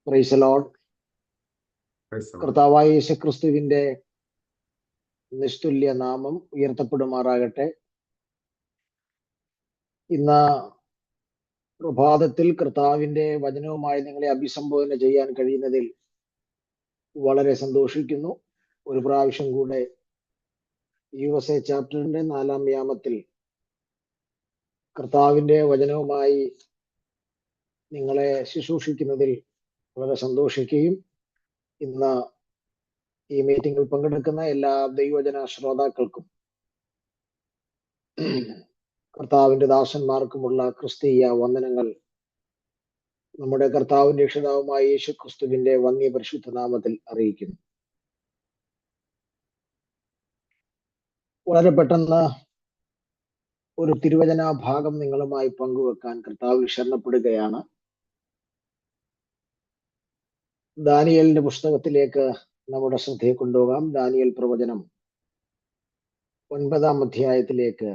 Praise the Lord. കർത്താവായ യേശുക്രിസ്തുവിന്റെ നിസ്തുല്യ നാമം ഉയർത്തപ്പെടുമാറാകട്ടെ. ഇന്ന് പ്രഭാതത്തിൽ കർത്താവിന്റെ വചനവുമായി നിങ്ങളെ അഭിസംബോധന ചെയ്യാൻ കഴിയുന്നതിൽ വളരെ സന്തോഷിക്കുന്നു. ഒരു പ്രാവശ്യം കൂടെ USA ചാപ്റ്ററിന്റെ 4-ാം യാമത്തിൽ കർത്താവിന്റെ വചനവുമായി നിങ്ങളെ ശുശ്രൂഷിക്കുന്നതിൽ വളരെ സന്തോഷിക്കുകയും ഇന്ന് ഈ മീറ്റിംഗിൽ പങ്കെടുക്കുന്ന എല്ലാ ദൈവജന ശ്രോതാക്കൾക്കും കർത്താവിന്റെ ദാസന്മാർക്കുമുള്ള ക്രിസ്തീയ വന്ദനങ്ങൾ നമ്മുടെ കർത്താവും രക്ഷിതാവുമായ യേശു ക്രിസ്തുവിന്റെ വന്യ പരിശുദ്ധ നാമത്തിൽ അറിയിക്കുന്നു. വളരെ പെട്ടെന്ന് ഒരു തിരുവചന ഭാഗം നിങ്ങളുമായി പങ്കുവെക്കാൻ കർത്താവിൽ ശരണപ്പെടുകയാണ്. ദാനിയേലിന്റെ പുസ്തകത്തിലേക്ക് നമ്മുടെ ശ്രദ്ധയെ കൊണ്ടുപോകാം. ദാനിയേൽ പ്രവചനം 9-ാം അധ്യായത്തിലേക്ക്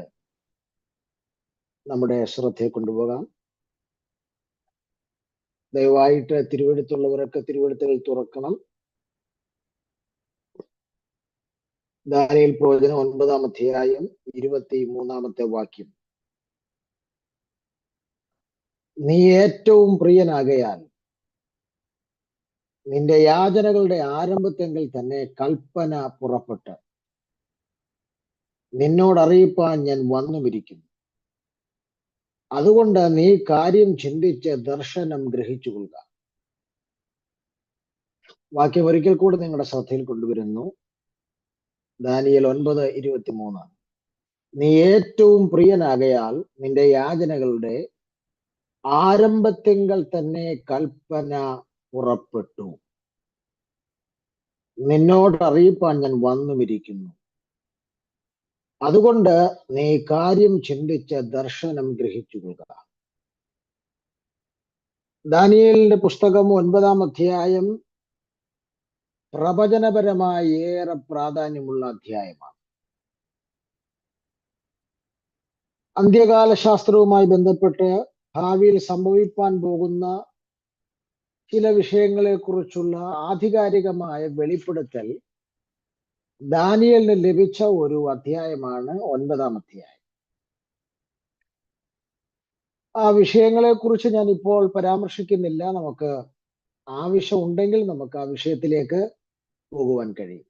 നമ്മുടെ ശ്രദ്ധയെ കൊണ്ടുപോകാം. ദയവായിട്ട് തിരുവെഴുത്തുള്ളവരൊക്കെ തിരുവെഴുത്തുകൾ തുറക്കണം. ദാനിയേൽ പ്രവചനം 9-ാം അധ്യായം 23-ാമത്തെ വാക്യം. നീ ഏറ്റവും പ്രിയനാകയാൽ നിന്റെ യാചനകളുടെ ആരംഭത്തെങ്കിൽ തന്നെ കൽപ്പന പുറപ്പെട്ട് നിന്നോട് അറിയിപ്പാൻ ഞാൻ വന്നുമിരിക്കുന്നു. അതുകൊണ്ട് നീ കാര്യം ചിന്തിച്ച് ദർശനം ഗ്രഹിച്ചുകൊള്ളുക. വാക്യം ഒരിക്കൽ കൂടി നിങ്ങളുടെ ശ്രദ്ധയിൽ കൊണ്ടുവരുന്നു. ദാനിയേൽ 9:23. നീ ഏറ്റവും പ്രിയനാകയാൽ നിന്റെ യാചനകളുടെ ആരംഭത്തെങ്കിൽ തന്നെ കൽപ്പന പുറപ്പെട്ടു നിന്നോട് അറിയിപ്പാൻ ഞാൻ വന്നുമിരിക്കുന്നു. അതുകൊണ്ട് നീ കാര്യം ചിന്തിച്ച് ദർശനം ഗ്രഹിച്ചുകൊള്ളുക. ദാനിയേലിന്റെ പുസ്തകം 9-ാം അധ്യായം പ്രവചനപരമായി ഏറെ പ്രാധാന്യമുള്ള അധ്യായമാണ്. അന്ത്യകാല ശാസ്ത്രവുമായി ബന്ധപ്പെട്ട് ഭാവിയിൽ സംഭവിക്കാൻ പോകുന്ന ചില വിഷയങ്ങളെ കുറിച്ചുള്ള ആധികാരികമായ വെളിപ്പെടുത്തൽ ദാനിയേലിന് ലഭിച്ച ഒരു അധ്യായമാണ് 9-ാം അധ്യായം. ആ വിഷയങ്ങളെ കുറിച്ച് ഞാൻ ഇപ്പോൾ പരാമർശിക്കുന്നില്ല. നമുക്ക് ആവശ്യമുണ്ടെങ്കിൽ നമുക്ക് ആ വിഷയത്തിലേക്ക് പോകുവാൻ കഴിയും.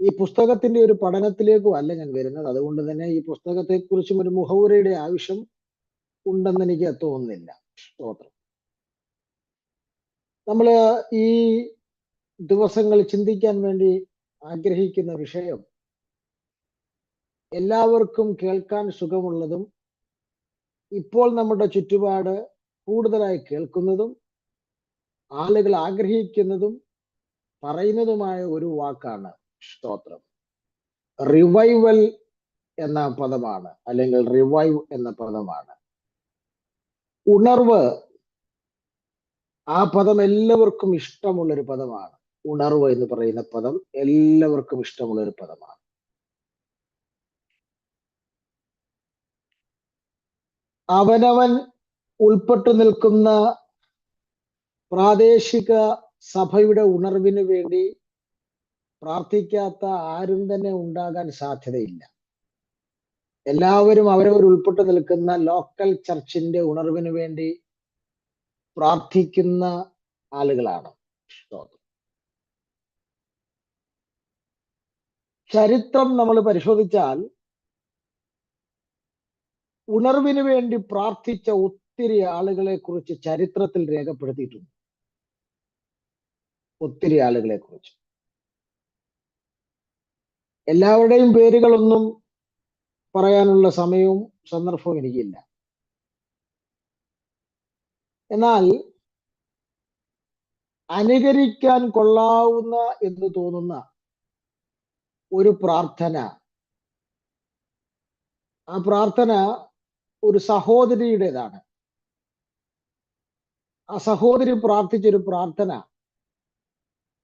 ഈ പുസ്തകത്തിന്റെ ഒരു പഠനത്തിലേക്കും അല്ല ഞാൻ വരുന്നത്. അതുകൊണ്ട് തന്നെ ഈ പുസ്തകത്തെ കുറിച്ചും ഒരു മുഖവുരയുടെ ആവശ്യം ഉണ്ടെന്ന് എനിക്ക് തോന്നുന്നില്ല. സ്തോത്രം. നമ്മള് ഈ ദിവസങ്ങൾ ചിന്തിക്കാൻ വേണ്ടി ആഗ്രഹിക്കുന്ന വിഷയം എല്ലാവർക്കും കേൾക്കാൻ സുഖമുള്ളതും ഇപ്പോൾ നമ്മുടെ ചുറ്റുപാട് കൂടുതലായി കേൾക്കുന്നതും ആളുകൾ ആഗ്രഹിക്കുന്നതും പറയുന്നതുമായ ഒരു വാക്കാണ് സ്തോത്രം. റിവൈവൽ എന്ന പദമാണ്, അല്ലെങ്കിൽ റിവൈവ് എന്ന പദമാണ്. ഉണർവ്, ആ പദം എല്ലാവർക്കും ഇഷ്ടമുള്ളൊരു പദമാണ്. ഉണർവ് എന്ന് പറയുന്ന പദം എല്ലാവർക്കും ഇഷ്ടമുള്ളൊരു പദമാണ്. അവനവൻ ഉൾപ്പെട്ടു നിൽക്കുന്ന പ്രാദേശിക സഭയുടെ ഉണർവിന് വേണ്ടി പ്രാർത്ഥിക്കാത്ത ആരും തന്നെ ഉണ്ടാകാൻ സാധ്യതയില്ല. എല്ലാവരും അവരവർ ഉൾപ്പെട്ടു നിൽക്കുന്ന ലോക്കൽ ചർച്ചിന്റെ ഉണർവിന് വേണ്ടി പ്രാർത്ഥിക്കുന്ന ആളുകളാണ്. ചരിത്രം നമ്മൾ പരിശോധിച്ചാൽ ഉണർവിന് വേണ്ടി പ്രാർത്ഥിച്ച ഒത്തിരി ആളുകളെ കുറിച്ച് ചരിത്രത്തിൽ രേഖപ്പെടുത്തിയിട്ടുണ്ട്. ഒത്തിരി ആളുകളെ കുറിച്ച്. എല്ലാവരുടെയും പേരുകളൊന്നും പറയാനുള്ള സമയവും സന്ദർഭവും എനിക്കില്ല. എന്നാൽ അനുകരിക്കാൻ കൊള്ളാവുന്ന എന്ന് തോന്നുന്ന ഒരു പ്രാർത്ഥന, ആ പ്രാർത്ഥന ഒരു സഹോദരിയുടേതാണ്. ആ സഹോദരി പ്രാർത്ഥിച്ചൊരു പ്രാർത്ഥന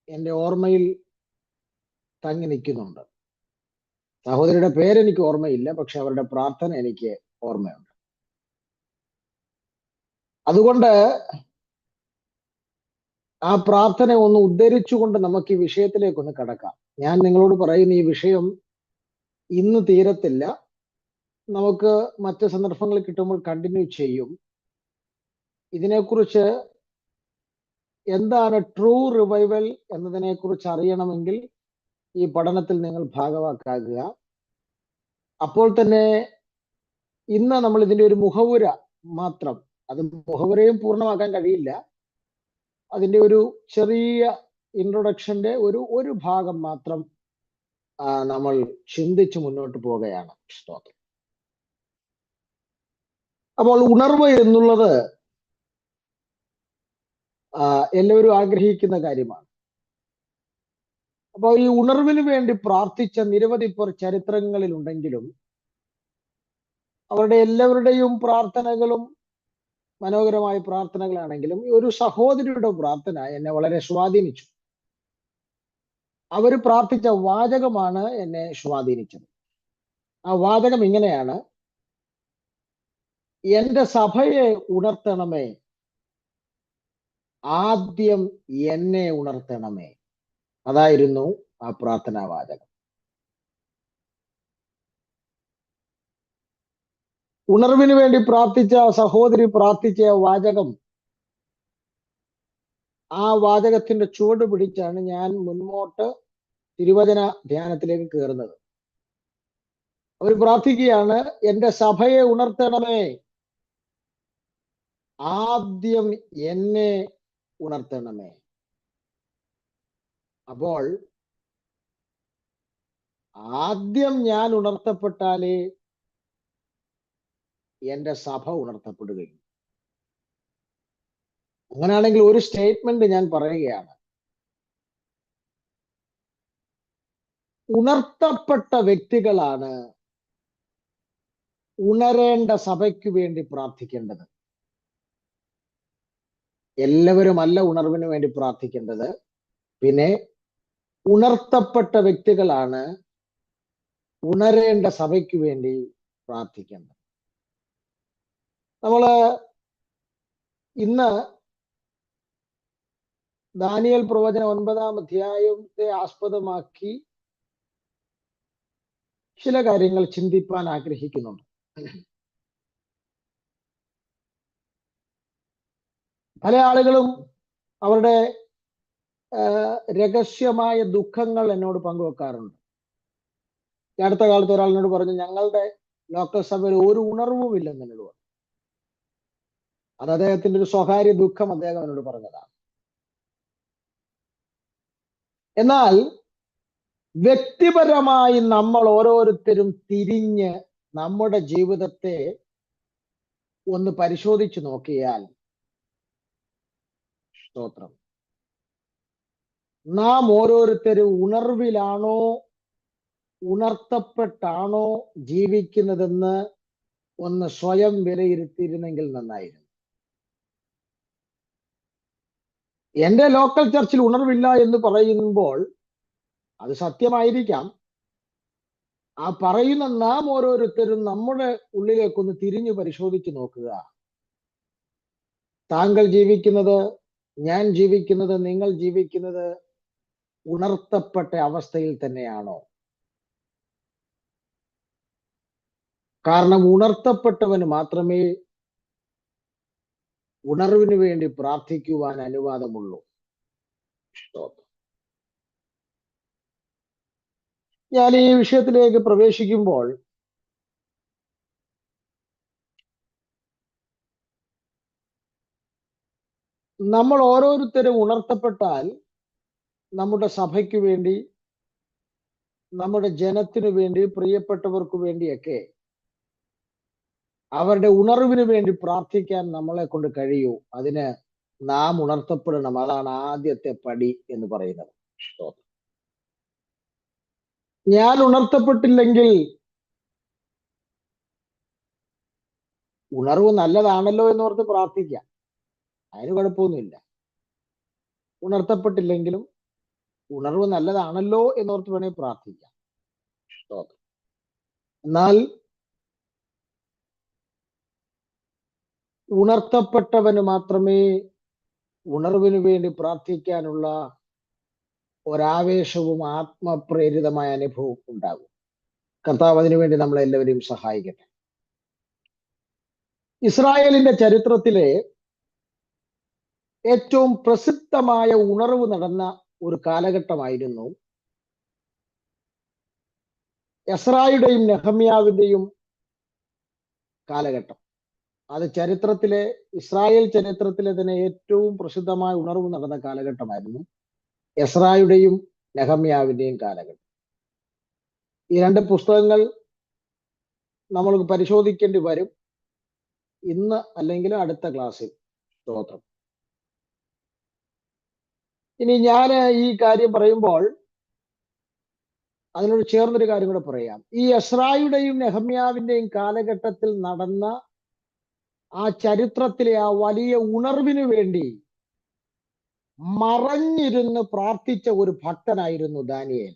എൻ്റെ ഓർമ്മയിൽ തങ്ങി നിൽക്കുന്നുണ്ട്. സഹോദരിയുടെ പേരെനിക്ക് ഓർമ്മയില്ല, പക്ഷെ അവരുടെ പ്രാർത്ഥന എനിക്ക് ഓർമ്മയുണ്ട്. അതുകൊണ്ട് ആ പ്രാർത്ഥന ഒന്ന് ഉദ്ധരിച്ചുകൊണ്ട് നമുക്ക് ഈ വിഷയത്തിലേക്ക് ഒന്ന് കടക്കാം. ഞാൻ നിങ്ങളോട് പറയുന്ന ഈ വിഷയം ഇന്ന് തീരത്തില്ല, നമുക്ക് മറ്റ് സന്ദർഭങ്ങൾ കിട്ടുമ്പോൾ കണ്ടിന്യൂ ചെയ്യും. ഇതിനെക്കുറിച്ച് എന്താണ് ട്രൂ റിവൈവൽ എന്നതിനെ കുറിച്ച് അറിയണമെങ്കിൽ ഈ പഠനത്തിൽ നിങ്ങൾ ഭാഗവാക്കാകുക. അപ്പോൾ തന്നെ ഇന്ന് നമ്മൾ ഇതിന്റെ ഒരു മുഖവുര മാത്രം, അത് മുഖവുരയും പൂർണ്ണമാക്കാൻ കഴിയില്ല, അതിന്റെ ഒരു ചെറിയ ഇൻട്രൊഡക്ഷന്റെ ഒരു ഭാഗം മാത്രം നമ്മൾ ചിന്തിച്ച് മുന്നോട്ട് പോവുകയാണ്. സ്തോത്രം. അപ്പോൾ ഉണർവ് എന്നുള്ളത് എല്ലാവരും ആഗ്രഹിക്കുന്ന കാര്യമാണ്. അപ്പോൾ ഈ ഉണർവിന് വേണ്ടി പ്രാർത്ഥിച്ച നിരവധി പേർ ചരിത്രങ്ങളിൽ ഉണ്ടെങ്കിലും അവരുടെ എല്ലാവരുടെയും പ്രാർത്ഥനകളും മനോഹരമായ പ്രാർത്ഥനകളാണെങ്കിലും ഈ ഒരു സഹോദരിയുടെ പ്രാർത്ഥന എന്നെ വളരെ സ്വാധീനിച്ചു. അവർ പ്രാർത്ഥിച്ച വാചകമാണ് എന്നെ സ്വാധീനിച്ചത്. ആ വാചകം ഇങ്ങനെയാണ്: എന്റെ സഭയെ ഉണർത്തണമേ, ആദ്യം എന്നെ ഉണർത്തണമേ. അതായിരുന്നു ആ പ്രാർത്ഥനാ വാചകം. ഉണർവിന് വേണ്ടി പ്രാർത്ഥിച്ച സഹോദരി പ്രാർത്ഥിച്ച വാചകം, ആ വാചകത്തിന്റെ ചുവട് പിടിച്ചാണ് ഞാൻ മുൻപോട്ട് തിരുവചന ധ്യാനത്തിലേക്ക് കയറുന്നത്. അവർ പ്രാർത്ഥിക്കുകയാണ്, എന്റെ സഭയെ ഉണർത്തണമേ, ആദ്യം എന്നെ ഉണർത്തണമേ. അപ്പോൾ ആദ്യം ഞാൻ ഉണർത്തപ്പെട്ടാലേ എന്റെ സഭ ഉണർത്തപ്പെടുകയും. അങ്ങനെയാണെങ്കിൽ ഒരു സ്റ്റേറ്റ്മെന്റ് ഞാൻ പറയുകയാണ്: ഉണർത്തപ്പെട്ട വ്യക്തികളാണ് ഉണരേണ്ട സഭയ്ക്ക് വേണ്ടി പ്രാർത്ഥിക്കേണ്ടത്. എല്ലാവരും അല്ല ഉണർവിന് വേണ്ടി പ്രാർത്ഥിക്കേണ്ടത്. പിന്നെ ഉണർത്തപ്പെട്ട വ്യക്തികളാണ് ഉണരേണ്ട സഭയ്ക്ക് വേണ്ടി പ്രാർത്ഥിക്കേണ്ടത്. നമ്മള് ഇന്ന് ദാനിയേൽ പ്രവചനം 9-ാം അധ്യായത്തെ ആസ്പദമാക്കി ചില കാര്യങ്ങൾ ചിന്തിപ്പാൻ ആഗ്രഹിക്കുന്നുണ്ട്. പല ആളുകളും അവരുടെ രഹസ്യമായ ദുഃഖങ്ങൾ എന്നോട് പങ്കുവെക്കാറുണ്ട്. ഈ അടുത്ത കാലത്ത് ഒരാളിനോട് പറഞ്ഞു, ഞങ്ങളുടെ ലോക്കൽ സഭയിൽ ഒരു ഉണർവുമില്ലെന്ന് എന്നോട് പറഞ്ഞു. അത് അദ്ദേഹത്തിന്റെ ഒരു സ്വകാര്യ ദുഃഖം അദ്ദേഹം എന്നോട് പറഞ്ഞതാണ്. എന്നാൽ വ്യക്തിപരമായി നമ്മൾ ഓരോരുത്തരും തിരിഞ്ഞ് നമ്മുടെ ജീവിതത്തെ ഒന്ന് പരിശോധിച്ചു നോക്കിയാൽ, സ്തോത്രം, നാം ഓരോരുത്തരും ഉണർവിലാണോ ഉണർത്തപ്പെട്ടാണോ ജീവിക്കുന്നതെന്ന് ഒന്ന് സ്വയം വിലയിരുത്തിയിരുന്നെങ്കിൽ നന്നായിരുന്നു. എന്റെ ലോക്കൽ ചർച്ചിൽ ഉണർവില്ല എന്ന് പറയുമ്പോൾ അത് സത്യമായിരിക്കാം. ആ പറയുന്ന നാം ഓരോരുത്തരും നമ്മുടെ ഉള്ളിലേക്കൊന്ന് തിരിഞ്ഞു പരിശോധിച്ച് നോക്കുക. താങ്കൾ ജീവിക്കുന്നത്, ഞാൻ ജീവിക്കുന്നത്, നിങ്ങൾ ജീവിക്കുന്നത് ഉണർത്തപ്പെട്ട അവസ്ഥയിൽ തന്നെയാണോ? കാരണം ഉണർത്തപ്പെട്ടവന് മാത്രമേ ഉണർവിന് വേണ്ടി പ്രാർത്ഥിക്കുവാൻ അനുവാദമുള്ളൂ. ഞാൻ ഈ വിഷയത്തിലേക്ക് പ്രവേശിക്കുമ്പോൾ നമ്മൾ ഓരോരുത്തരും ഉണർത്തപ്പെട്ടാൽ നമ്മുടെ സഭയ്ക്ക് വേണ്ടി, നമ്മുടെ ജനത്തിനു വേണ്ടി, പ്രിയപ്പെട്ടവർക്ക് വേണ്ടിയൊക്കെ അവരുടെ ഉണർവിന് വേണ്ടി പ്രാർത്ഥിക്കാൻ നമ്മളെ കൊണ്ട് കഴിയൂ. അതിന് നാം ഉണർത്തപ്പെടണം. അതാണ് ആദ്യത്തെ പടി എന്ന് പറയുന്നത്. ഞാൻ ഉണർത്തപ്പെട്ടില്ലെങ്കിൽ, ഉണർവ് നല്ലതാണല്ലോ എന്നോർത്ത് പ്രാർത്ഥിക്കാം, അതിന് കുഴപ്പമൊന്നുമില്ല. ഉണർത്തപ്പെട്ടില്ലെങ്കിലും ഉണർവ് നല്ലതാണല്ലോ എന്നോർത്ത് വേണമെങ്കിൽ പ്രാർത്ഥിക്കാം. എന്നാൽ ഉണർത്തപ്പെട്ടവന് മാത്രമേ ഉണർവിനു വേണ്ടി പ്രാർത്ഥിക്കാനുള്ള ഒരാവേശവും ആത്മപ്രേരിതമായ അനുഭവവും ഉണ്ടാകും. കർത്താവ് അതിനുവേണ്ടി നമ്മളെല്ലാവരെയും സഹായിക്കട്ടെ. ഇസ്രായേലിന്റെ ചരിത്രത്തിലെ ഏറ്റവും പ്രസിദ്ധമായ ഉണർവ് നടന്ന ഒരു കാലഘട്ടമായിരുന്നു എസ്രായുടെയും നെഹമ്യാവിന്റെയും കാലഘട്ടം. അത് ഇസ്രായേൽ ചരിത്രത്തിലെ തന്നെ ഏറ്റവും പ്രസിദ്ധമായ ഉണർവ് നടന്ന കാലഘട്ടമായിരുന്നു എസ്രായുടെയും നെഹമ്യാവിന്റെയും കാലഘട്ടം. ഈ രണ്ട് പുസ്തകങ്ങൾ നമ്മൾക്ക് പരിശോധിക്കേണ്ടി വരും ഇന്ന് അല്ലെങ്കിൽ അടുത്ത ക്ലാസ്സിൽ. സ്തോത്രം. ഇനി ഞാൻ ഈ കാര്യം പറയുമ്പോൾ അതിനോട് ചേർന്നൊരു കാര്യം കൂടെ പറയാം. ഈ എസ്രായുടെയും നെഹമ്യാവിന്റെയും കാലഘട്ടത്തിൽ നടന്ന ആ ചരിത്രത്തിലെ ആ വലിയ ഉണർവിനു വേണ്ടി മറഞ്ഞിരുന്ന് പ്രാർത്ഥിച്ച ഒരു ഭക്തനായിരുന്നു ദാനിയേൽ.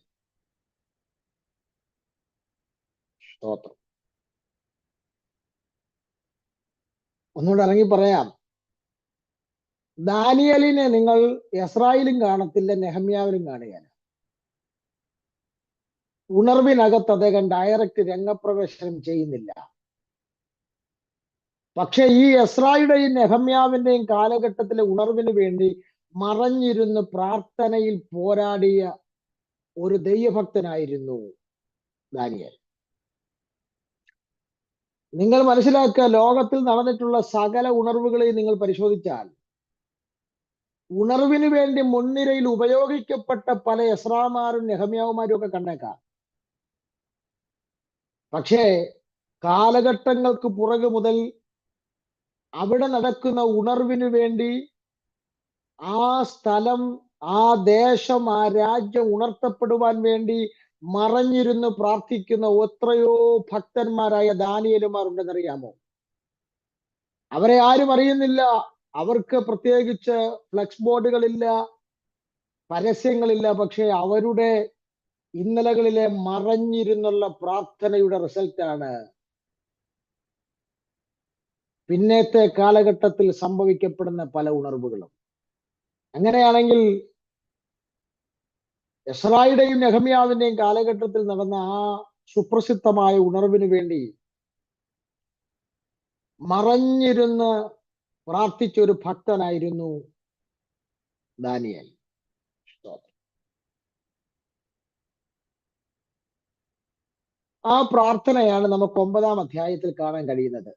സ്തോത്രം. ഒന്നുകൂടെ ഇറങ്ങി പറയാം. ദാനിയേലിനെ നിങ്ങൾ എസ്രായേലും കാണത്തില്ല, നെഹമ്യാവിലും കാണുകയില്ല. ഉണർവിനകത്ത് അദ്ദേഹം ഡയറക്റ്റ് രംഗപ്രവേശനം ചെയ്യുന്നില്ല. പക്ഷെ ഈ എസ്രായുടെയും നെഹമ്യാവിന്റെയും കാലഘട്ടത്തിലെ ഉണർവിന് വേണ്ടി മറഞ്ഞിരുന്ന് പ്രാർത്ഥനയിൽ പോരാടിയ ഒരു ദൈവഭക്തനായിരുന്നു ദാനിയേൽ. നിങ്ങൾ മനസ്സിലാക്കുക, ലോകത്തിൽ നടന്നിട്ടുള്ള സകല ഉണർവുകളെയും നിങ്ങൾ പരിശോധിച്ചാൽ ഉണർവിന് വേണ്ടി മുൻനിരയിൽ ഉപയോഗിക്കപ്പെട്ട പല എസ്രാമാരും നെഹമ്യാവുമാരും ഒക്കെ കണ്ടേക്കാം. പക്ഷേ കാലഘട്ടങ്ങൾക്ക് പുറകു മുതൽ അവിടെ നടക്കുന്ന ഉണർവിന് വേണ്ടി ആ സ്ഥലം, ആ ദേശം, ആ രാജ്യം ഉണർത്തപ്പെടുവാൻ വേണ്ടി മറഞ്ഞിരുന്ന് പ്രാർത്ഥിക്കുന്ന എത്രയോ ഭക്തന്മാരായ ദാനിയേലുമാർ ഉണ്ടെന്നറിയാമോ? അവരെ ആരും അറിയുന്നില്ല. അവർക്ക് പ്രത്യേകിച്ച് ഫ്ലെക്സ് ബോർഡുകളില്ല, പരസ്യങ്ങളില്ല. പക്ഷെ അവരുടെ ഇന്നലകളിലെ മറഞ്ഞിരുന്നുള്ള പ്രാർത്ഥനയുടെ റിസൾട്ടാണ് പിന്നത്തെ കാലഘട്ടത്തിൽ സംഭവിക്കപ്പെടുന്ന പല ഉണർവുകളും. അങ്ങനെയാണെങ്കിൽ എസ്രായുടെയും നെഹമ്യാവിന്റെയും കാലഘട്ടത്തിൽ നടന്ന ആ സുപ്രസിദ്ധമായ ഉണർവിന് വേണ്ടി മറഞ്ഞിരുന്ന് പ്രാർത്ഥിച്ച ഒരു ഭക്തനായിരുന്നു ദാനിയേൽ. ആ പ്രാർത്ഥനയാണ് നമുക്ക് 9-ാം അധ്യായത്തിൽ കാണാൻ കഴിയുന്നത്.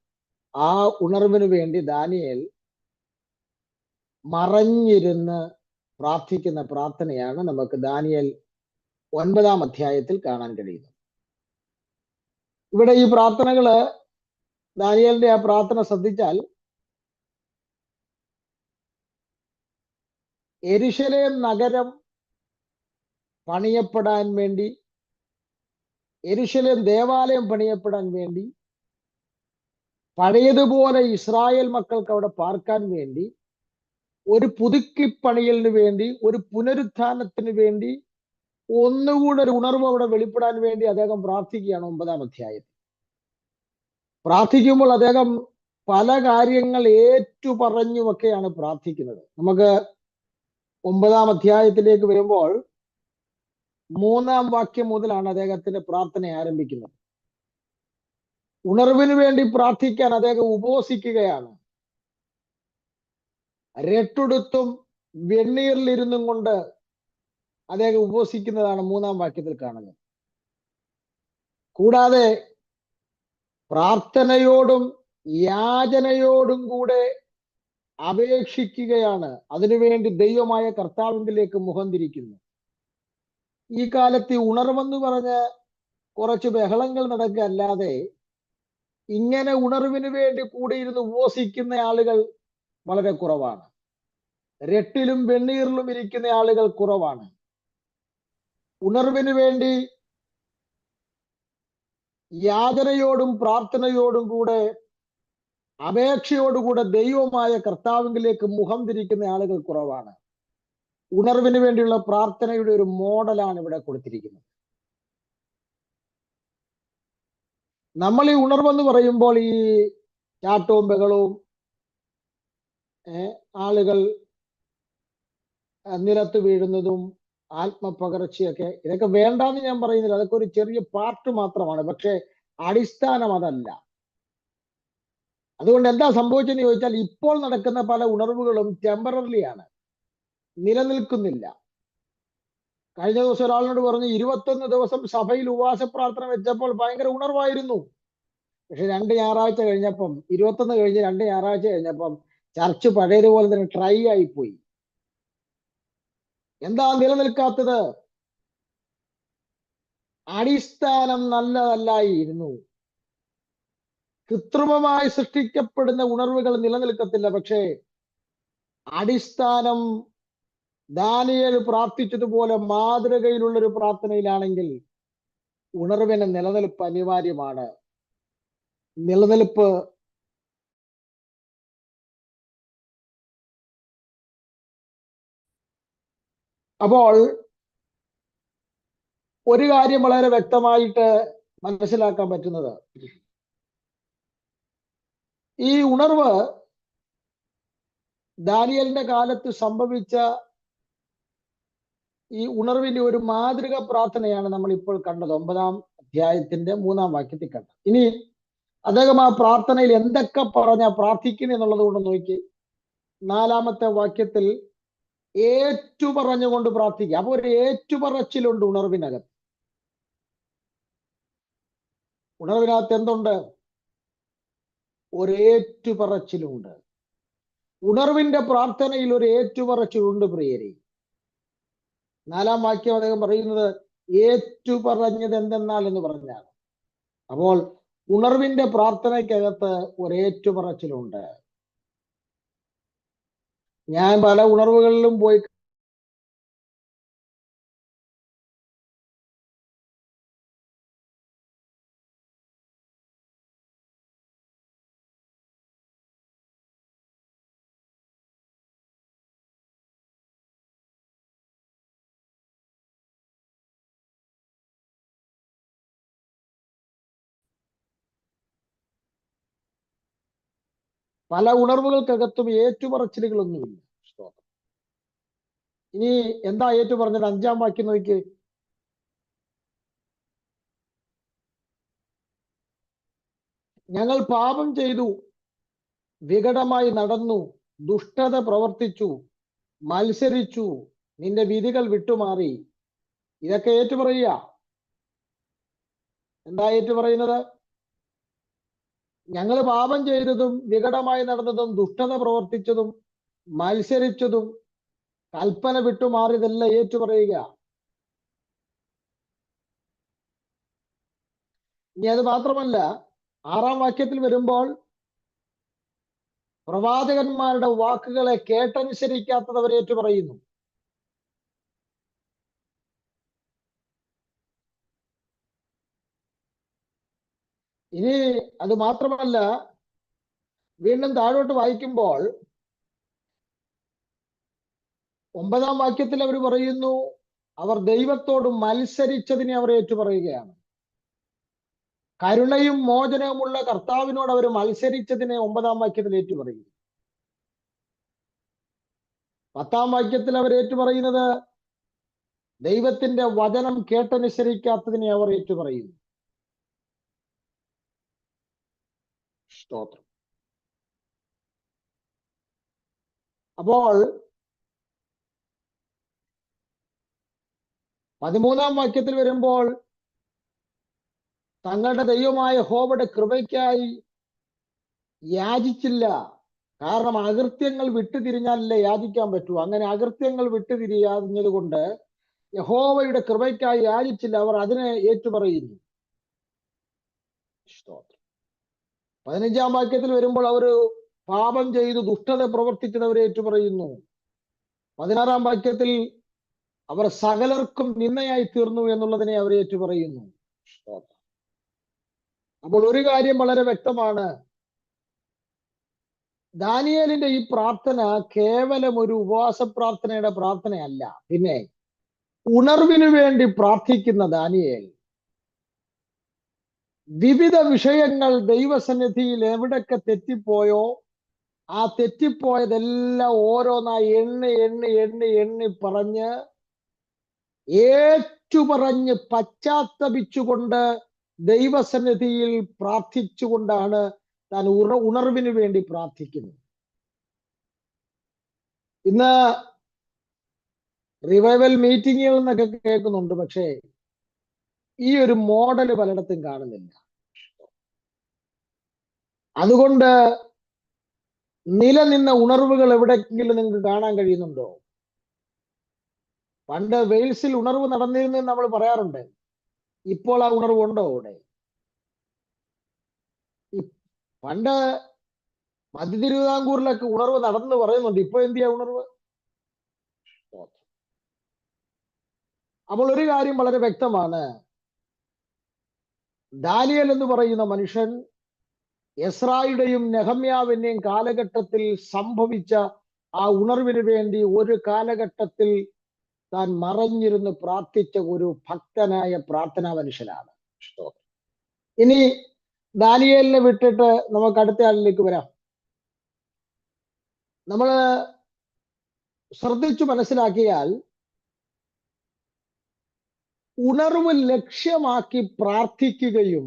ആ ഉണർവിന് വേണ്ടി ദാനിയേൽ മറഞ്ഞിരുന്ന് പ്രാർത്ഥിക്കുന്ന പ്രാർത്ഥനയാണ് നമുക്ക് ദാനിയേൽ 9-ാം അധ്യായത്തിൽ കാണാൻ കഴിയുന്നത്. ഇവിടെ ഈ പ്രാർത്ഥനകള്, ദാനിയേലിന്റെ ആ പ്രാർത്ഥന ശ്രദ്ധിച്ചാൽ യെരൂശലേം നഗരം പണിയപ്പെടാൻ വേണ്ടി, യെരൂശലേം ദേവാലയം പണിയപ്പെടാൻ വേണ്ടി, പഴയതുപോലെ ഇസ്രായേൽ മക്കൾക്ക് അവിടെ പാർക്കാൻ വേണ്ടി, ഒരു പുതുക്കിപ്പണിയലിന് വേണ്ടി, ഒരു പുനരുത്ഥാനത്തിന് വേണ്ടി, ഒന്നുകൂടെ ഒരു ഉണർവ് അവിടെ വെളിപ്പെടാൻ വേണ്ടി അദ്ദേഹം പ്രാർത്ഥിക്കുകയാണ് 9-ാം അധ്യായത്തിൽ. പ്രാർത്ഥിക്കുമ്പോൾ അദ്ദേഹം പല കാര്യങ്ങൾ ഏറ്റുപറഞ്ഞുമൊക്കെയാണ് പ്രാർത്ഥിക്കുന്നത്. നമുക്ക് 9-ാം അധ്യായത്തിലേക്ക് വരുമ്പോൾ 3-ാം വാക്യം മുതലാണ് അദ്ദേഹത്തിന്റെ പ്രാർത്ഥന ആരംഭിക്കുന്നത്. ഉണർവിന് വേണ്ടി പ്രാർത്ഥിക്കാൻ അദ്ദേഹം ഉപവസിക്കുകയാണ്. രട്ടുടുത്തും വെണ്ണീറിലിരുന്നും കൊണ്ട് അദ്ദേഹം ഉപവസിക്കുന്നതാണ് 3-ാം വാക്യത്തിൽ കാണുന്നത്. കൂടാതെ പ്രാർത്ഥനയോടും യാചനയോടും കൂടെ അപേക്ഷിക്കുകയാണ്. അതിനുവേണ്ടി ദൈവമായ കർത്താവിലേക്ക് മുഖം തിരിക്കുന്നു. ഈ കാലത്ത് ഉണർവെന്ന് പറഞ്ഞ് കുറച്ച് ബഹളങ്ങൾ നടക്കുകയല്ലാതെ ഇങ്ങനെ ഉണർവിന് വേണ്ടി കൂടിയിരുന്ന് ഉപവസിക്കുന്ന ആളുകൾ വളരെ കുറവാണ്. രട്ടിലും വെണ്ണീറിലും ഇരിക്കുന്ന ആളുകൾ കുറവാണ്. ഉണർവിന് വേണ്ടി യാചനയോടും പ്രാർത്ഥനയോടും കൂടെ അപേക്ഷയോടുകൂടെ ദൈവമായ കർത്താവിലേക്ക് മുഖം തിരിക്കുന്ന ആളുകൾ കുറവാണ്. ഉണർവിന് വേണ്ടിയുള്ള പ്രാർത്ഥനയുടെ ഒരു മോഡലാണ് ഇവിടെ കൊടുത്തിരിക്കുന്നത്. നമ്മൾ ഈ ഉണർവെന്ന് പറയുമ്പോൾ ഈ ചാട്ടവും ബഹളവും, ആളുകൾ നിലത്ത് വീഴുന്നതും ആത്മപകർച്ചയൊക്കെ, ഇതൊക്കെ വേണ്ടാന്ന് ഞാൻ പറയുന്നില്ല, അതൊക്കെ ഒരു ചെറിയ പാർട്ട് മാത്രമാണ്. പക്ഷെ അടിസ്ഥാനം അതല്ല. അതുകൊണ്ട് എന്താ സംഭവിച്ചെന്ന് ചോദിച്ചാൽ, ഇപ്പോൾ നടക്കുന്ന പല ഉണർവുകളും ടെമ്പററി ആണ്, നിലനിൽക്കുന്നില്ല. കഴിഞ്ഞ ദിവസം ഒരാളിനോട് പറഞ്ഞു, 21 ദിവസം സഭയിൽ ഉപവാസ പ്രാർത്ഥന വെച്ചപ്പോൾ ഭയങ്കര ഉണർവായിരുന്നു. പക്ഷെ 2 ഞായറാഴ്ച കഴിഞ്ഞപ്പം, 21 കഴിഞ്ഞ് 2 ഞായറാഴ്ച കഴിഞ്ഞപ്പം ചർച്ച് പഴയതുപോലെ തന്നെ ട്രൈ ആയിപ്പോയി. എന്താ നിലനിൽക്കാത്തത്? അടിസ്ഥാനം നല്ലതല്ലായിരുന്നു. കൃത്രിമമായി സൃഷ്ടിക്കപ്പെടുന്ന ഉണർവുകൾ നിലനിൽക്കത്തില്ല. പക്ഷേ അടിസ്ഥാനം ദാനിയേൽ പ്രാർത്ഥിച്ചതുപോലെ മാതൃകയിലുള്ള ഒരു പ്രാർത്ഥനയിലാണെങ്കിൽ ഉണർവിന് നിലനിൽപ്പ് അനിവാര്യമാണ്. നിലനിൽപ്പ് അപ്പോൾ ഒരു കാര്യം വളരെ വ്യക്തമായിട്ട് മനസ്സിലാക്കാൻ പറ്റുന്നത്, ഈ ഉണർവ് ദാനിയേലിന്റെ കാലത്ത് സംഭവിച്ച ഈ ഉണർവിന്റെ ഒരു മാതൃക പ്രാർത്ഥനയാണ് നമ്മൾ ഇപ്പോൾ കണ്ടത്, 9-ാം അധ്യായത്തിന്റെ 3-ാം വാക്യത്തിൽ കണ്ടത്. ഇനി അദ്ദേഹം ആ പ്രാർത്ഥനയിൽ എന്തൊക്കെ പ്രാർത്ഥിക്കുന്നു എന്നുള്ളത് കൊണ്ട് നോക്കി. 4-ാമത്തെ വാക്യത്തിൽ ഏറ്റുപറഞ്ഞുകൊണ്ട് പ്രാർത്ഥിക്കുക. അപ്പൊ ഒരു ഏറ്റുപറച്ചിലുണ്ട് ഉണർവിനകത്ത്. ഉണർവിനകത്ത് എന്തുണ്ട്? ഒരു ഏറ്റുപറച്ചിലുണ്ട്. ഉണർവിന്റെ പ്രാർത്ഥനയിൽ ഒരു ഏറ്റുപറച്ചിലുണ്ട് പ്രിയരെ. 4-ാം വാക്യം അദ്ദേഹം പറയുന്നത് ഏറ്റുപറഞ്ഞത് എന്തെന്നാൽ എന്ന് പറഞ്ഞാണ്. അപ്പോൾ ഉണർവിന്റെ പ്രാർത്ഥനയ്ക്കകത്ത് ഒരു ഏറ്റുപറച്ചിലുണ്ട്. ഞാൻ പല ഉണർവുകളിലും പോയി പല ഉണർവുകൾക്കകത്തും ഏറ്റുപറച്ചിലുകളൊന്നുമില്ല. ഇനി എന്താ ഏറ്റു പറഞ്ഞത്? 5-ാം വാക്യം നോക്കി. ഞങ്ങൾ പാപം ചെയ്തു, വികടമായി നടന്നു, ദുഷ്ടത പ്രവർത്തിച്ചു, മത്സരിച്ചു, നിന്റെ വിധികൾ വിട്ടുമാറി. ഇതൊക്കെ ഏറ്റുപറയുക. എന്താ ഏറ്റുപറയുന്നത്? ഞങ്ങൾ പാപം ചെയ്തതും വികടമായി നടന്നതും ദുഷ്ടത പ്രവർത്തിച്ചതും മത്സരിച്ചതും കൽപ്പന വിട്ടുമാറിയതെല്ലാം ഏറ്റുപറയുക. ഇനി അത് മാത്രമല്ല, 6-ാം വാക്യത്തിൽ വരുമ്പോൾ പ്രവാചകന്മാരുടെ വാക്കുകളെ കേട്ടനുസരിക്കാത്തത് അവർ ഏറ്റുപറയുന്നു. ഇനി അത് മാത്രമല്ല, വീണ്ടും താഴോട്ട് വായിക്കുമ്പോൾ 9-ാം വാക്യത്തിൽ അവർ പറയുന്നു, അവർ ദൈവത്തോട് മത്സരിച്ചതിനെ അവർ ഏറ്റുപറയുകയാണ്. കരുണയും മോചനവുമുള്ള കർത്താവിനോട് അവർ മത്സരിച്ചതിനെ 9-ാം വാക്യത്തിൽ ഏറ്റുപറയുന്നു. 10-ാം വാക്യത്തിൽ അവർ ഏറ്റുപറയുന്നത് ദൈവത്തിന്റെ വചനം കേട്ടനുസരിക്കാത്തതിനെ അവർ ഏറ്റുപറയുന്നു. സ്തോത്രം. അപ്പോൾ 13-ാം വാക്യത്തിൽ വരുമ്പോൾ തങ്ങളുടെ ദൈവമായ യഹോവയുടെ കൃപയ്ക്കായി യാചിച്ചില്ല. കാരണം അകൃത്യങ്ങൾ വിട്ടുതിരിഞ്ഞാലല്ലേ യാചിക്കാൻ പറ്റൂ. അങ്ങനെ അകൃത്യങ്ങൾ വിട്ടുതിരിയാഞ്ഞത് കൊണ്ട് യഹോവയുടെ കൃപയ്ക്കായി യാചിച്ചില്ല, അവർ അതിനെ ഏറ്റുപറയുന്നു. 15-ാം വാക്യത്തിൽ വരുമ്പോൾ അവർ പാപം ചെയ്തു ദുഷ്ടത പ്രവർത്തിച്ചത് അവർ ഏറ്റുപറയുന്നു. 16-ാം വാക്യത്തിൽ അവർ സകലർക്കും നിന്ദയായി തീർന്നു എന്നുള്ളതിനെ അവർ ഏറ്റുപറയുന്നു. അപ്പോൾ ഒരു കാര്യം വളരെ വ്യക്തമാണ്, ദാനിയേലിന്റെ ഈ പ്രാർത്ഥന കേവലം ഒരു ഉപവാസ പ്രാർത്ഥനയുടെ പ്രാർത്ഥനയല്ല. പിന്നെ ഉണർവിനു വേണ്ടി പ്രാർത്ഥിക്കുന്ന ദാനിയേൽ വിവിധ വിഷയങ്ങൾ ദൈവസന്നിധിയിൽ എവിടൊക്കെ തെറ്റിപ്പോയോ ആ തെറ്റിപ്പോയതെല്ലാം ഓരോന്നായി എണ്ണി എണ്ണി എണ്ണി എണ്ണി പറഞ്ഞ് ഏറ്റുപറഞ്ഞ് പശ്ചാത്തപിച്ചുകൊണ്ട് ദൈവസന്നിധിയിൽ പ്രാർത്ഥിച്ചുകൊണ്ടാണ് താൻ ഉണർവിന് വേണ്ടി പ്രാർത്ഥിക്കുന്നത്. ഇന്ന് റിവൈവൽ മീറ്റിങ്ങുകൾ എന്നൊക്കെ കേൾക്കുന്നുണ്ട്, പക്ഷേ ഈ ഒരു മോഡൽ പലയിടത്തും കാണുന്നില്ല. അതുകൊണ്ട് നിലനിന്ന ഉണർവുകൾ എവിടെയെങ്കിലും നിങ്ങൾക്ക് കാണാൻ കഴിയുന്നുണ്ടോ? പണ്ട് വെയിൽസിൽ ഉണർവ് നടന്നിരുന്നു നമ്മൾ പറയാറുണ്ട്. ഇപ്പോൾ ആ ഉണർവ് ഉണ്ടോ അവിടെ? പണ്ട് മധ്യ തിരുവിതാംകൂറിലൊക്കെ ഉണർവ് നടന്നു പറയുന്നുണ്ട്. ഇപ്പൊ എന്തിയാ ഉണർവ്? അപ്പോൾ ഒരു കാര്യം വളരെ വ്യക്തമാണ്. ദാനിയേൽ എന്ന് പറയുന്ന മനുഷ്യൻ എസ്രായുടെയും നെഹമ്യാവിന്റെയും കാലഘട്ടത്തിൽ സംഭവിച്ച ആ ഉണർവിന് വേണ്ടി ഒരു കാലഘട്ടത്തിൽ താൻ മറഞ്ഞിരുന്ന് പ്രാർത്ഥിച്ച ഒരു ഭക്തനായ പ്രാർത്ഥനാ മനുഷ്യനാണ്. ഇനി ദാനിയേലിനെ വിട്ടിട്ട് നമുക്ക് അടുത്ത ആളിലേക്ക് വരാം. നമ്മൾ ശ്രദ്ധിച്ചു മനസ്സിലാക്കിയാൽ ഉണർവ് ലക്ഷ്യമാക്കി പ്രാർത്ഥിക്കുകയും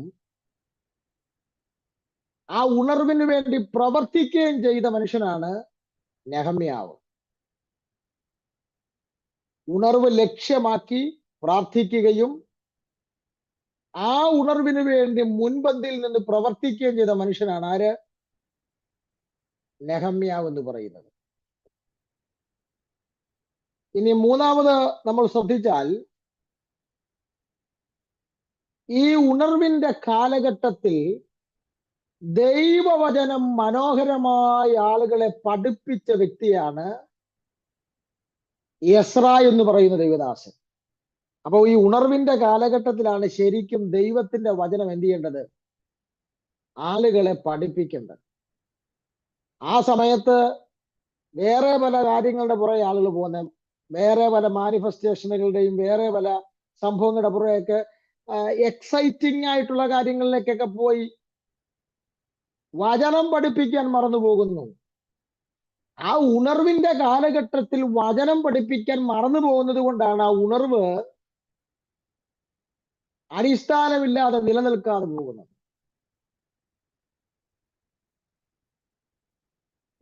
ആ ഉണർവിന് വേണ്ടി പ്രവർത്തിക്കുകയും ചെയ്ത മനുഷ്യനാണ് നെഹമ്യാവ്. ഉണർവ് ലക്ഷ്യമാക്കി പ്രാർത്ഥിക്കുകയും ആ ഉണർവിന് വേണ്ടി മുൻപന്തിയിൽ നിന്ന് പ്രവർത്തിക്കുകയും ചെയ്ത മനുഷ്യനാണ് ആര്? നെഹമ്യാവ് എന്ന് പറയുന്നത്. ഇനി മൂന്നാമത് നമ്മൾ ശ്രദ്ധിച്ചാൽ ഈ ഉണർവിന്റെ കാലഘട്ടത്തിൽ ദൈവവചനം മനോഹരമായ ആളുകളെ പഠിപ്പിച്ച വ്യക്തിയാണ് എസ്ര എന്ന് പറയുന്ന ദൈവദാസൻ. അപ്പോൾ ഈ ഉണർവിന്റെ കാലഘട്ടത്തിലാണ് ശരിക്കും ദൈവത്തിന്റെ വചനം എന്ത് ചെയ്യേണ്ടത്? ആളുകളെ പഠിപ്പിക്കേണ്ടത്. ആ സമയത്ത് വേറെ പല കാര്യങ്ങളുടെ പുറകെ ആളുകൾ പോകുന്ന, വേറെ പല മാനിഫെസ്റ്റേഷനുകളുടെയും വേറെ പല സംഭവങ്ങളുടെ പുറകെയൊക്കെ എക്സൈറ്റിംഗ് ആയിട്ടുള്ള കാര്യങ്ങളിലേക്കൊക്കെ പോയി വചനം പഠിപ്പിക്കാൻ മറന്നു പോകുന്നു. ആ ഉണർവിന്റെ കാലഘട്ടത്തിൽ വചനം പഠിപ്പിക്കാൻ മറന്നു പോകുന്നത് കൊണ്ടാണ് ആ ഉണർവ് അടിസ്ഥാനമില്ലാതെ നിലനിൽക്കാതെ പോകുന്നത്.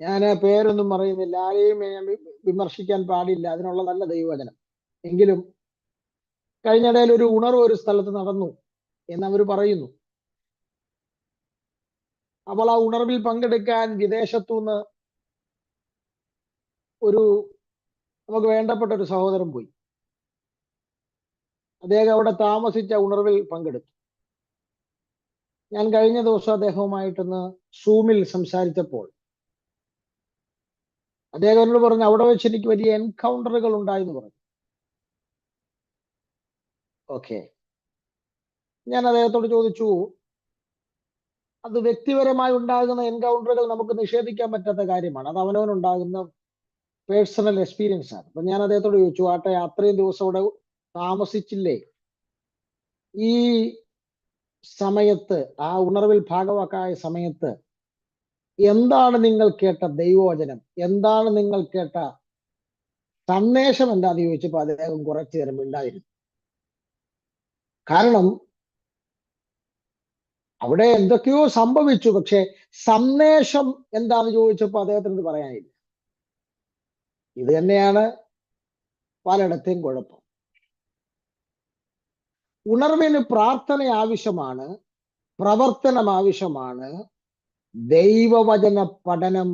ഞാൻ പേരൊന്നും പറയുന്നില്ല, ആരെയും വിമർശിക്കാൻ പാടില്ല, അതിനുള്ള നല്ല ദൈവവചനം. എങ്കിലും കഴിഞ്ഞിടയിൽ ഒരു ഉണർവ് ഒരു സ്ഥലത്ത് നടന്നു എന്നവർ പറയുന്നു. അപ്പോൾ ആ ഉണർവിൽ പങ്കെടുക്കാൻ വിദേശത്തുനിന്ന് നമുക്ക് വേണ്ടപ്പെട്ട ഒരു സഹോദരൻ പോയി. അദ്ദേഹം അവിടെ താമസിച്ച ഉണർവിൽ പങ്കെടുത്തു. ഞാൻ കഴിഞ്ഞ ദിവസം അദ്ദേഹവുമായിട്ടൊന്ന് സൂമിൽ സംസാരിച്ചപ്പോൾ അദ്ദേഹം എന്നോട് പറഞ്ഞു, അവിടെ വെച്ച് എനിക്ക് വലിയ എൻകൗണ്ടറുകൾ ഉണ്ടായെന്ന് പറഞ്ഞു. ഓക്കെ, ഞാൻ അദ്ദേഹത്തോട് ചോദിച്ചു, അത് വ്യക്തിപരമായി ഉണ്ടാകുന്ന എൻകൗണ്ടറുകൾ നമുക്ക് നിഷേധിക്കാൻ പറ്റാത്ത കാര്യമാണ്. അത് അവനവനുണ്ടാകുന്ന പേഴ്സണൽ എക്സ്പീരിയൻസ് ആണ്. അപ്പൊ ഞാൻ അദ്ദേഹത്തോട് ചോദിച്ചു, ആട്ടെ, അത്രയും ദിവസം അവിടെ താമസിച്ചില്ലേ, ഈ സമയത്ത്, ആ ഉണർവിൽ ഭാഗവാക്കായ സമയത്ത് എന്താണ് നിങ്ങൾ കേട്ട ദൈവവചനം, എന്താണ് നിങ്ങൾ കേട്ട സന്ദേശം എന്താന്ന് ചോദിച്ചപ്പോ അദ്ദേഹം കുറച്ചു നേരം മിണ്ടായിരുന്നു. കാരണം അവിടെ എന്തൊക്കെയോ സംഭവിച്ചു, പക്ഷെ സന്ദേശം എന്താന്ന് ചോദിച്ചപ്പോ അദ്ദേഹത്തിന് പറയാനില്ല. ഇത് തന്നെയാണ് പലയിടത്തെയും കുഴപ്പം. ഉണർവിന് പ്രാർത്ഥന ആവശ്യമാണ്, പ്രവർത്തനം ആവശ്യമാണ്, ദൈവവചന പഠനം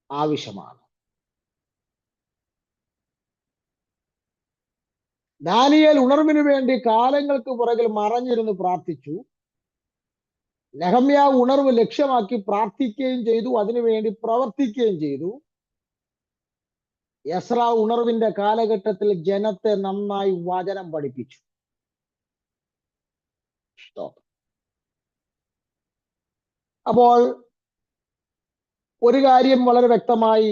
ആവശ്യമാണ്. ദാനിയേൽ ഉണർവിന് വേണ്ടി കാലങ്ങൾക്ക് പുറകിൽ മറഞ്ഞിരുന്ന് പ്രാർത്ഥിച്ചു. നെഹമ്യാവ് ഉണർവ് ലക്ഷ്യമാക്കി പ്രാർത്ഥിക്കുകയും ചെയ്തു, അതിനുവേണ്ടി പ്രവർത്തിക്കുകയും ചെയ്തു. എസ്ര ഉണർവിന്റെ കാലഘട്ടത്തിൽ ജനത്തെ നന്നായി വചനം പഠിപ്പിച്ചു. അപ്പോൾ ഒരു കാര്യം വളരെ വ്യക്തമായി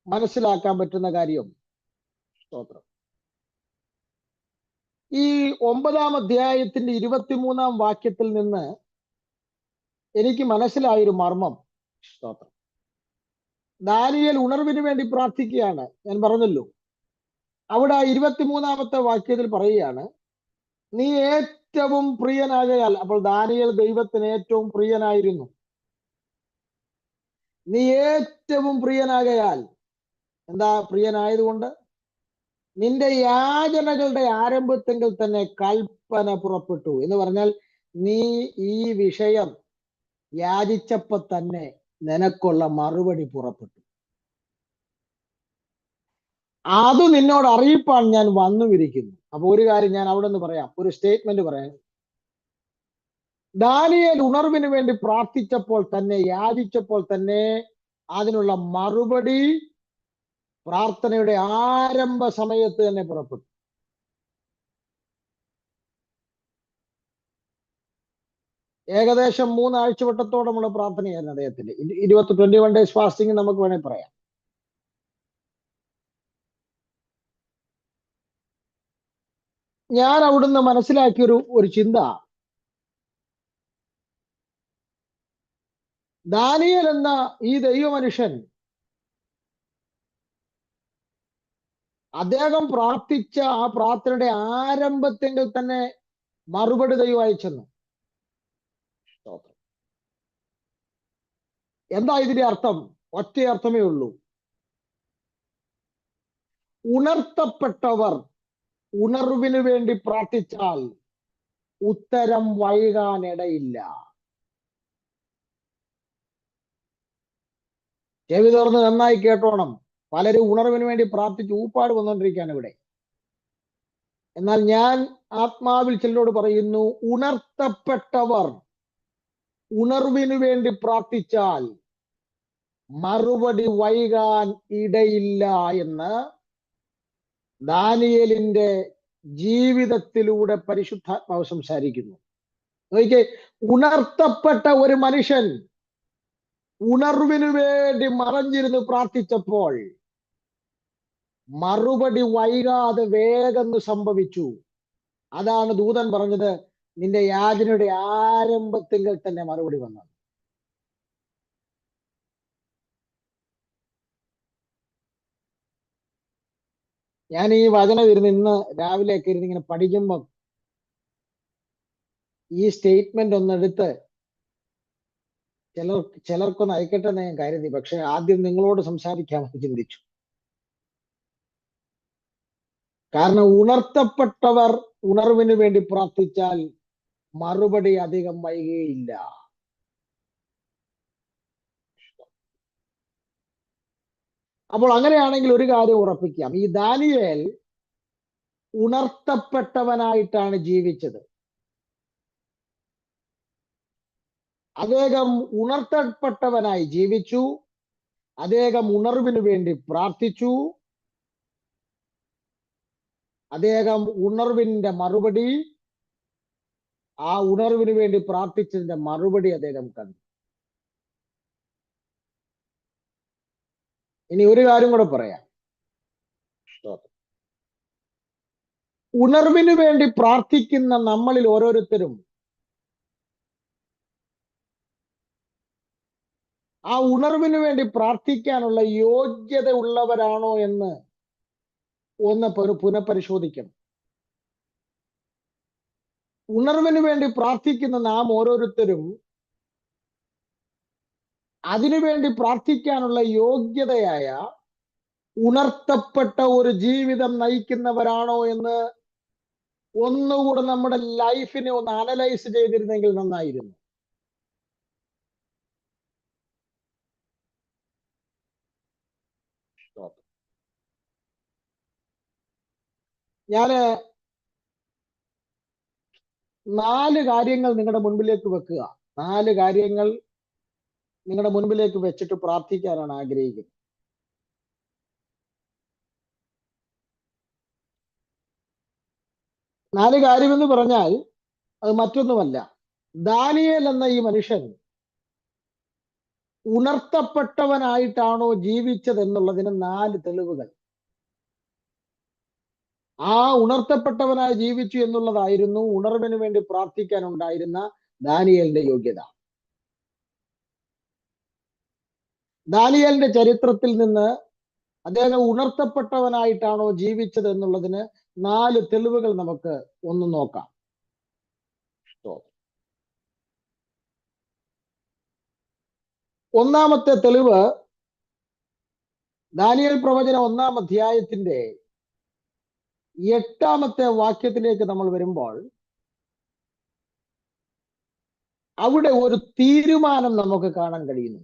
മനസ്സിലാക്കാൻ പറ്റുന്ന കാര്യം, സ്തോത്രം, ഈ 9-ാം അധ്യായത്തിന്റെ 23-ാം വാക്യത്തിൽ നിന്ന് എനിക്ക് മനസ്സിലായൊരു മർമ്മം, സ്തോത്രം, ദാനിയേൽ ഉണർവിന് വേണ്ടി പ്രാർത്ഥിക്കുകയാണ്. ഞാൻ പറഞ്ഞല്ലോ, അവിടെ 23-ാമത്തെ വാക്യത്തിൽ പറയുകയാണ്, നീ ഏറ്റവും പ്രിയനാകയാൽ. അപ്പോൾ ദാനിയേൽ ദൈവത്തിന് ഏറ്റവും പ്രിയനായിരുന്നു. നീ ഏറ്റവും പ്രിയനാകയാൽ, എന്താ പ്രിയനായതുകൊണ്ട്? നിന്റെ യാചനകളുടെ ആരംഭത്തെങ്കിൽ തന്നെ കൽപ്പന പുറപ്പെട്ടു എന്ന് പറഞ്ഞാൽ, നീ ഈ വിഷയം യാചിച്ചപ്പോ തന്നെ നിനക്കുള്ള മറുപടി പുറപ്പെട്ടു. അത് നിന്നോട് അറിയിപ്പാൻ ഞാൻ വന്നുമിരിക്കുന്നു. അപ്പൊ ഒരു കാര്യം ഞാൻ അവിടെ നിന്ന് പറയാം, ഒരു സ്റ്റേറ്റ്മെന്റ് പറയാം. ദാനിയേൽ ഉണർവിന് വേണ്ടി പ്രാർത്ഥിച്ചപ്പോൾ തന്നെ, യാചിച്ചപ്പോൾ തന്നെ അതിനുള്ള മറുപടി പ്രാർത്ഥനയുടെ ആരംഭ സമയത്ത് തന്നെ പുറപ്പെട്ടു. ഏകദേശം 3 ആഴ്ചവട്ടത്തോളമുള്ള പ്രാർത്ഥനയായിരുന്നു അദ്ദേഹത്തിന്റെ. 21 ഡേയ്സ് ഫാസ്റ്റിംഗ് നമുക്ക് വേണമെങ്കിൽ പറയാം. ഞാൻ അവിടുന്ന് മനസ്സിലാക്കിയ ഒരു ചിന്ത, ദാനിയേൽ എന്ന ഈ ദൈവമനുഷ്യൻ അദ്ദേഹം പ്രാർത്ഥിച്ച ആ പ്രാർത്ഥനയുടെ ആരംഭത്തെങ്കിൽ തന്നെ മറുപടി ദൈവം അയച്ചെന്നു. എന്താ ഇതിന്റെ അർത്ഥം? ഒറ്റ അർത്ഥമേ ഉള്ളൂ. ഉണർത്തപ്പെട്ടവർ ഉണർവിന് വേണ്ടി പ്രാർത്ഥിച്ചാൽ ഉത്തരം വൈകാനിടയില്ല. ചെവി തുറന്ന് നന്നായി കേട്ടോണം. പലരും ഉണർവിന് വേണ്ടി പ്രാർത്ഥിച്ച് ഊപ്പാട് വന്നുകൊണ്ടിരിക്കുകയാണ് ഇവിടെ. എന്നാൽ ഞാൻ ആത്മാവിൽ ചിലരോട് പറയുന്നു, ഉണർത്തപ്പെട്ടവർ ഉണർവിന് വേണ്ടി പ്രാർത്ഥിച്ചാൽ മറുപടി വൈകാൻ ഇടയില്ല എന്ന് ദാനിയേലിന്റെ ജീവിതത്തിലൂടെ പരിശുദ്ധാത്മാവ് സംസാരിക്കുന്നു. നോക്കിക്കേ, ഉണർത്തപ്പെട്ട ഒരു മനുഷ്യൻ ഉണർവിനു വേണ്ടി മറഞ്ഞിരുന്ന് പ്രാർത്ഥിച്ചപ്പോൾ മറുപടി വൈകാതെ വേഗം സംഭവിച്ചു. അതാണ് ദൂതൻ പറഞ്ഞത്, നിന്റെ യാചനയുടെ ആരംഭത്തെങ്കിൽ തന്നെ മറുപടി വന്നത്. ഞാൻ ഈ വചനം ഇന്ന് രാവിലെയൊക്കെ ഇരുന്ന് ഇങ്ങനെ പഠിക്കുമ്പം ഈ സ്റ്റേറ്റ്മെന്റ് ഒന്നെടുത്ത് ചിലർക്കൊന്ന് അയക്കട്ടെ എന്ന് ഞാൻ കരുതി. പക്ഷെ ആദ്യം നിങ്ങളോട് സംസാരിക്കാമെന്ന് ചിന്തിച്ചു. കാരണം ഉണർത്തപ്പെട്ടവർ ഉണർവിന് വേണ്ടി പ്രാർത്ഥിച്ചാൽ മറുപടി അധികം വൈകുകയില്ല. അപ്പോൾ അങ്ങനെയാണെങ്കിൽ ഒരു കാര്യം ഉറപ്പിക്കാം, ഈ ദാനിയേൽ ഉണർത്തപ്പെട്ടവനായിട്ടാണ് ജീവിച്ചത്. അദ്ദേഹം ഉണർത്തപ്പെട്ടവനായി ജീവിച്ചു. അദ്ദേഹം ഉണർവിന് വേണ്ടി പ്രാർത്ഥിച്ചു. അദ്ദേഹം ഉണർവിന്റെ മറുപടി, ആ ഉണർവിന് വേണ്ടി പ്രാർത്ഥിച്ചതിന്റെ മറുപടി അദ്ദേഹം കണ്ടു. ഇനി ഒരു കാര്യം കൂടെ പറയാം. ഉണർവിന് വേണ്ടി പ്രാർത്ഥിക്കുന്ന നമ്മളിൽ ഓരോരുത്തരും ആ ഉണർവിന് വേണ്ടി പ്രാർത്ഥിക്കാനുള്ള യോഗ്യത ഉള്ളവരാണോ എന്ന് ഒന്ന് പുനഃപരിശോധിക്കണം. ഉണർവിന് വേണ്ടി പ്രാർത്ഥിക്കുന്ന നാം ഓരോരുത്തരും അതിനുവേണ്ടി പ്രാർത്ഥിക്കാനുള്ള യോഗ്യതയായ ഉണർത്തപ്പെട്ട ഒരു ജീവിതം നയിക്കുന്നവരാണോ എന്ന് ഒന്നുകൂടെ നമ്മുടെ ലൈഫിനെ ഒന്ന് അനലൈസ് ചെയ്തിരുന്നെങ്കിൽ നന്നായിരുന്നു. ഞാന് 4 കാര്യങ്ങൾ നിങ്ങളുടെ മുൻപിലേക്ക് വെക്കുക. 4 കാര്യങ്ങൾ നിങ്ങളുടെ മുൻപിലേക്ക് വെച്ചിട്ട് പ്രാർത്ഥിക്കാനാണ് ആഗ്രഹിക്കുന്നത്. 4 കാര്യമെന്ന് പറഞ്ഞാൽ അത് മറ്റൊന്നുമല്ല, ദാനിയേൽ എന്ന ഈ മനുഷ്യൻ ഉണർത്തപ്പെട്ടവനായിട്ടാണോ ജീവിച്ചത് എന്നുള്ളതിന് 4 തെളിവുകൾ. ആ ഉണർത്തപ്പെട്ടവനായി ജീവിച്ചു എന്നുള്ളതായിരുന്നു ഉണർവിന് വേണ്ടി പ്രാർത്ഥിക്കാൻ ഉണ്ടായിരുന്ന ദാനിയേലിന്റെ യോഗ്യത. ദാനിയേലിന്റെ ചരിത്രത്തിൽ നിന്ന് അദ്ദേഹം ഉണർത്തപ്പെട്ടവനായിട്ടാണോ ജീവിച്ചത് എന്നുള്ളതിന് 4 തെളിവുകൾ നമുക്ക് ഒന്ന് നോക്കാം. ഒന്നാമത്തെ തെളിവ് ദാനിയേൽ പ്രവചനം 1-ാം അധ്യായത്തിന്റെ 8-ാമത്തെ വാക്യത്തിലേക്ക് നമ്മൾ വരുമ്പോൾ അവിടെ ഒരു തീരുമാനം നമുക്ക് കാണാൻ കഴിയുന്നു.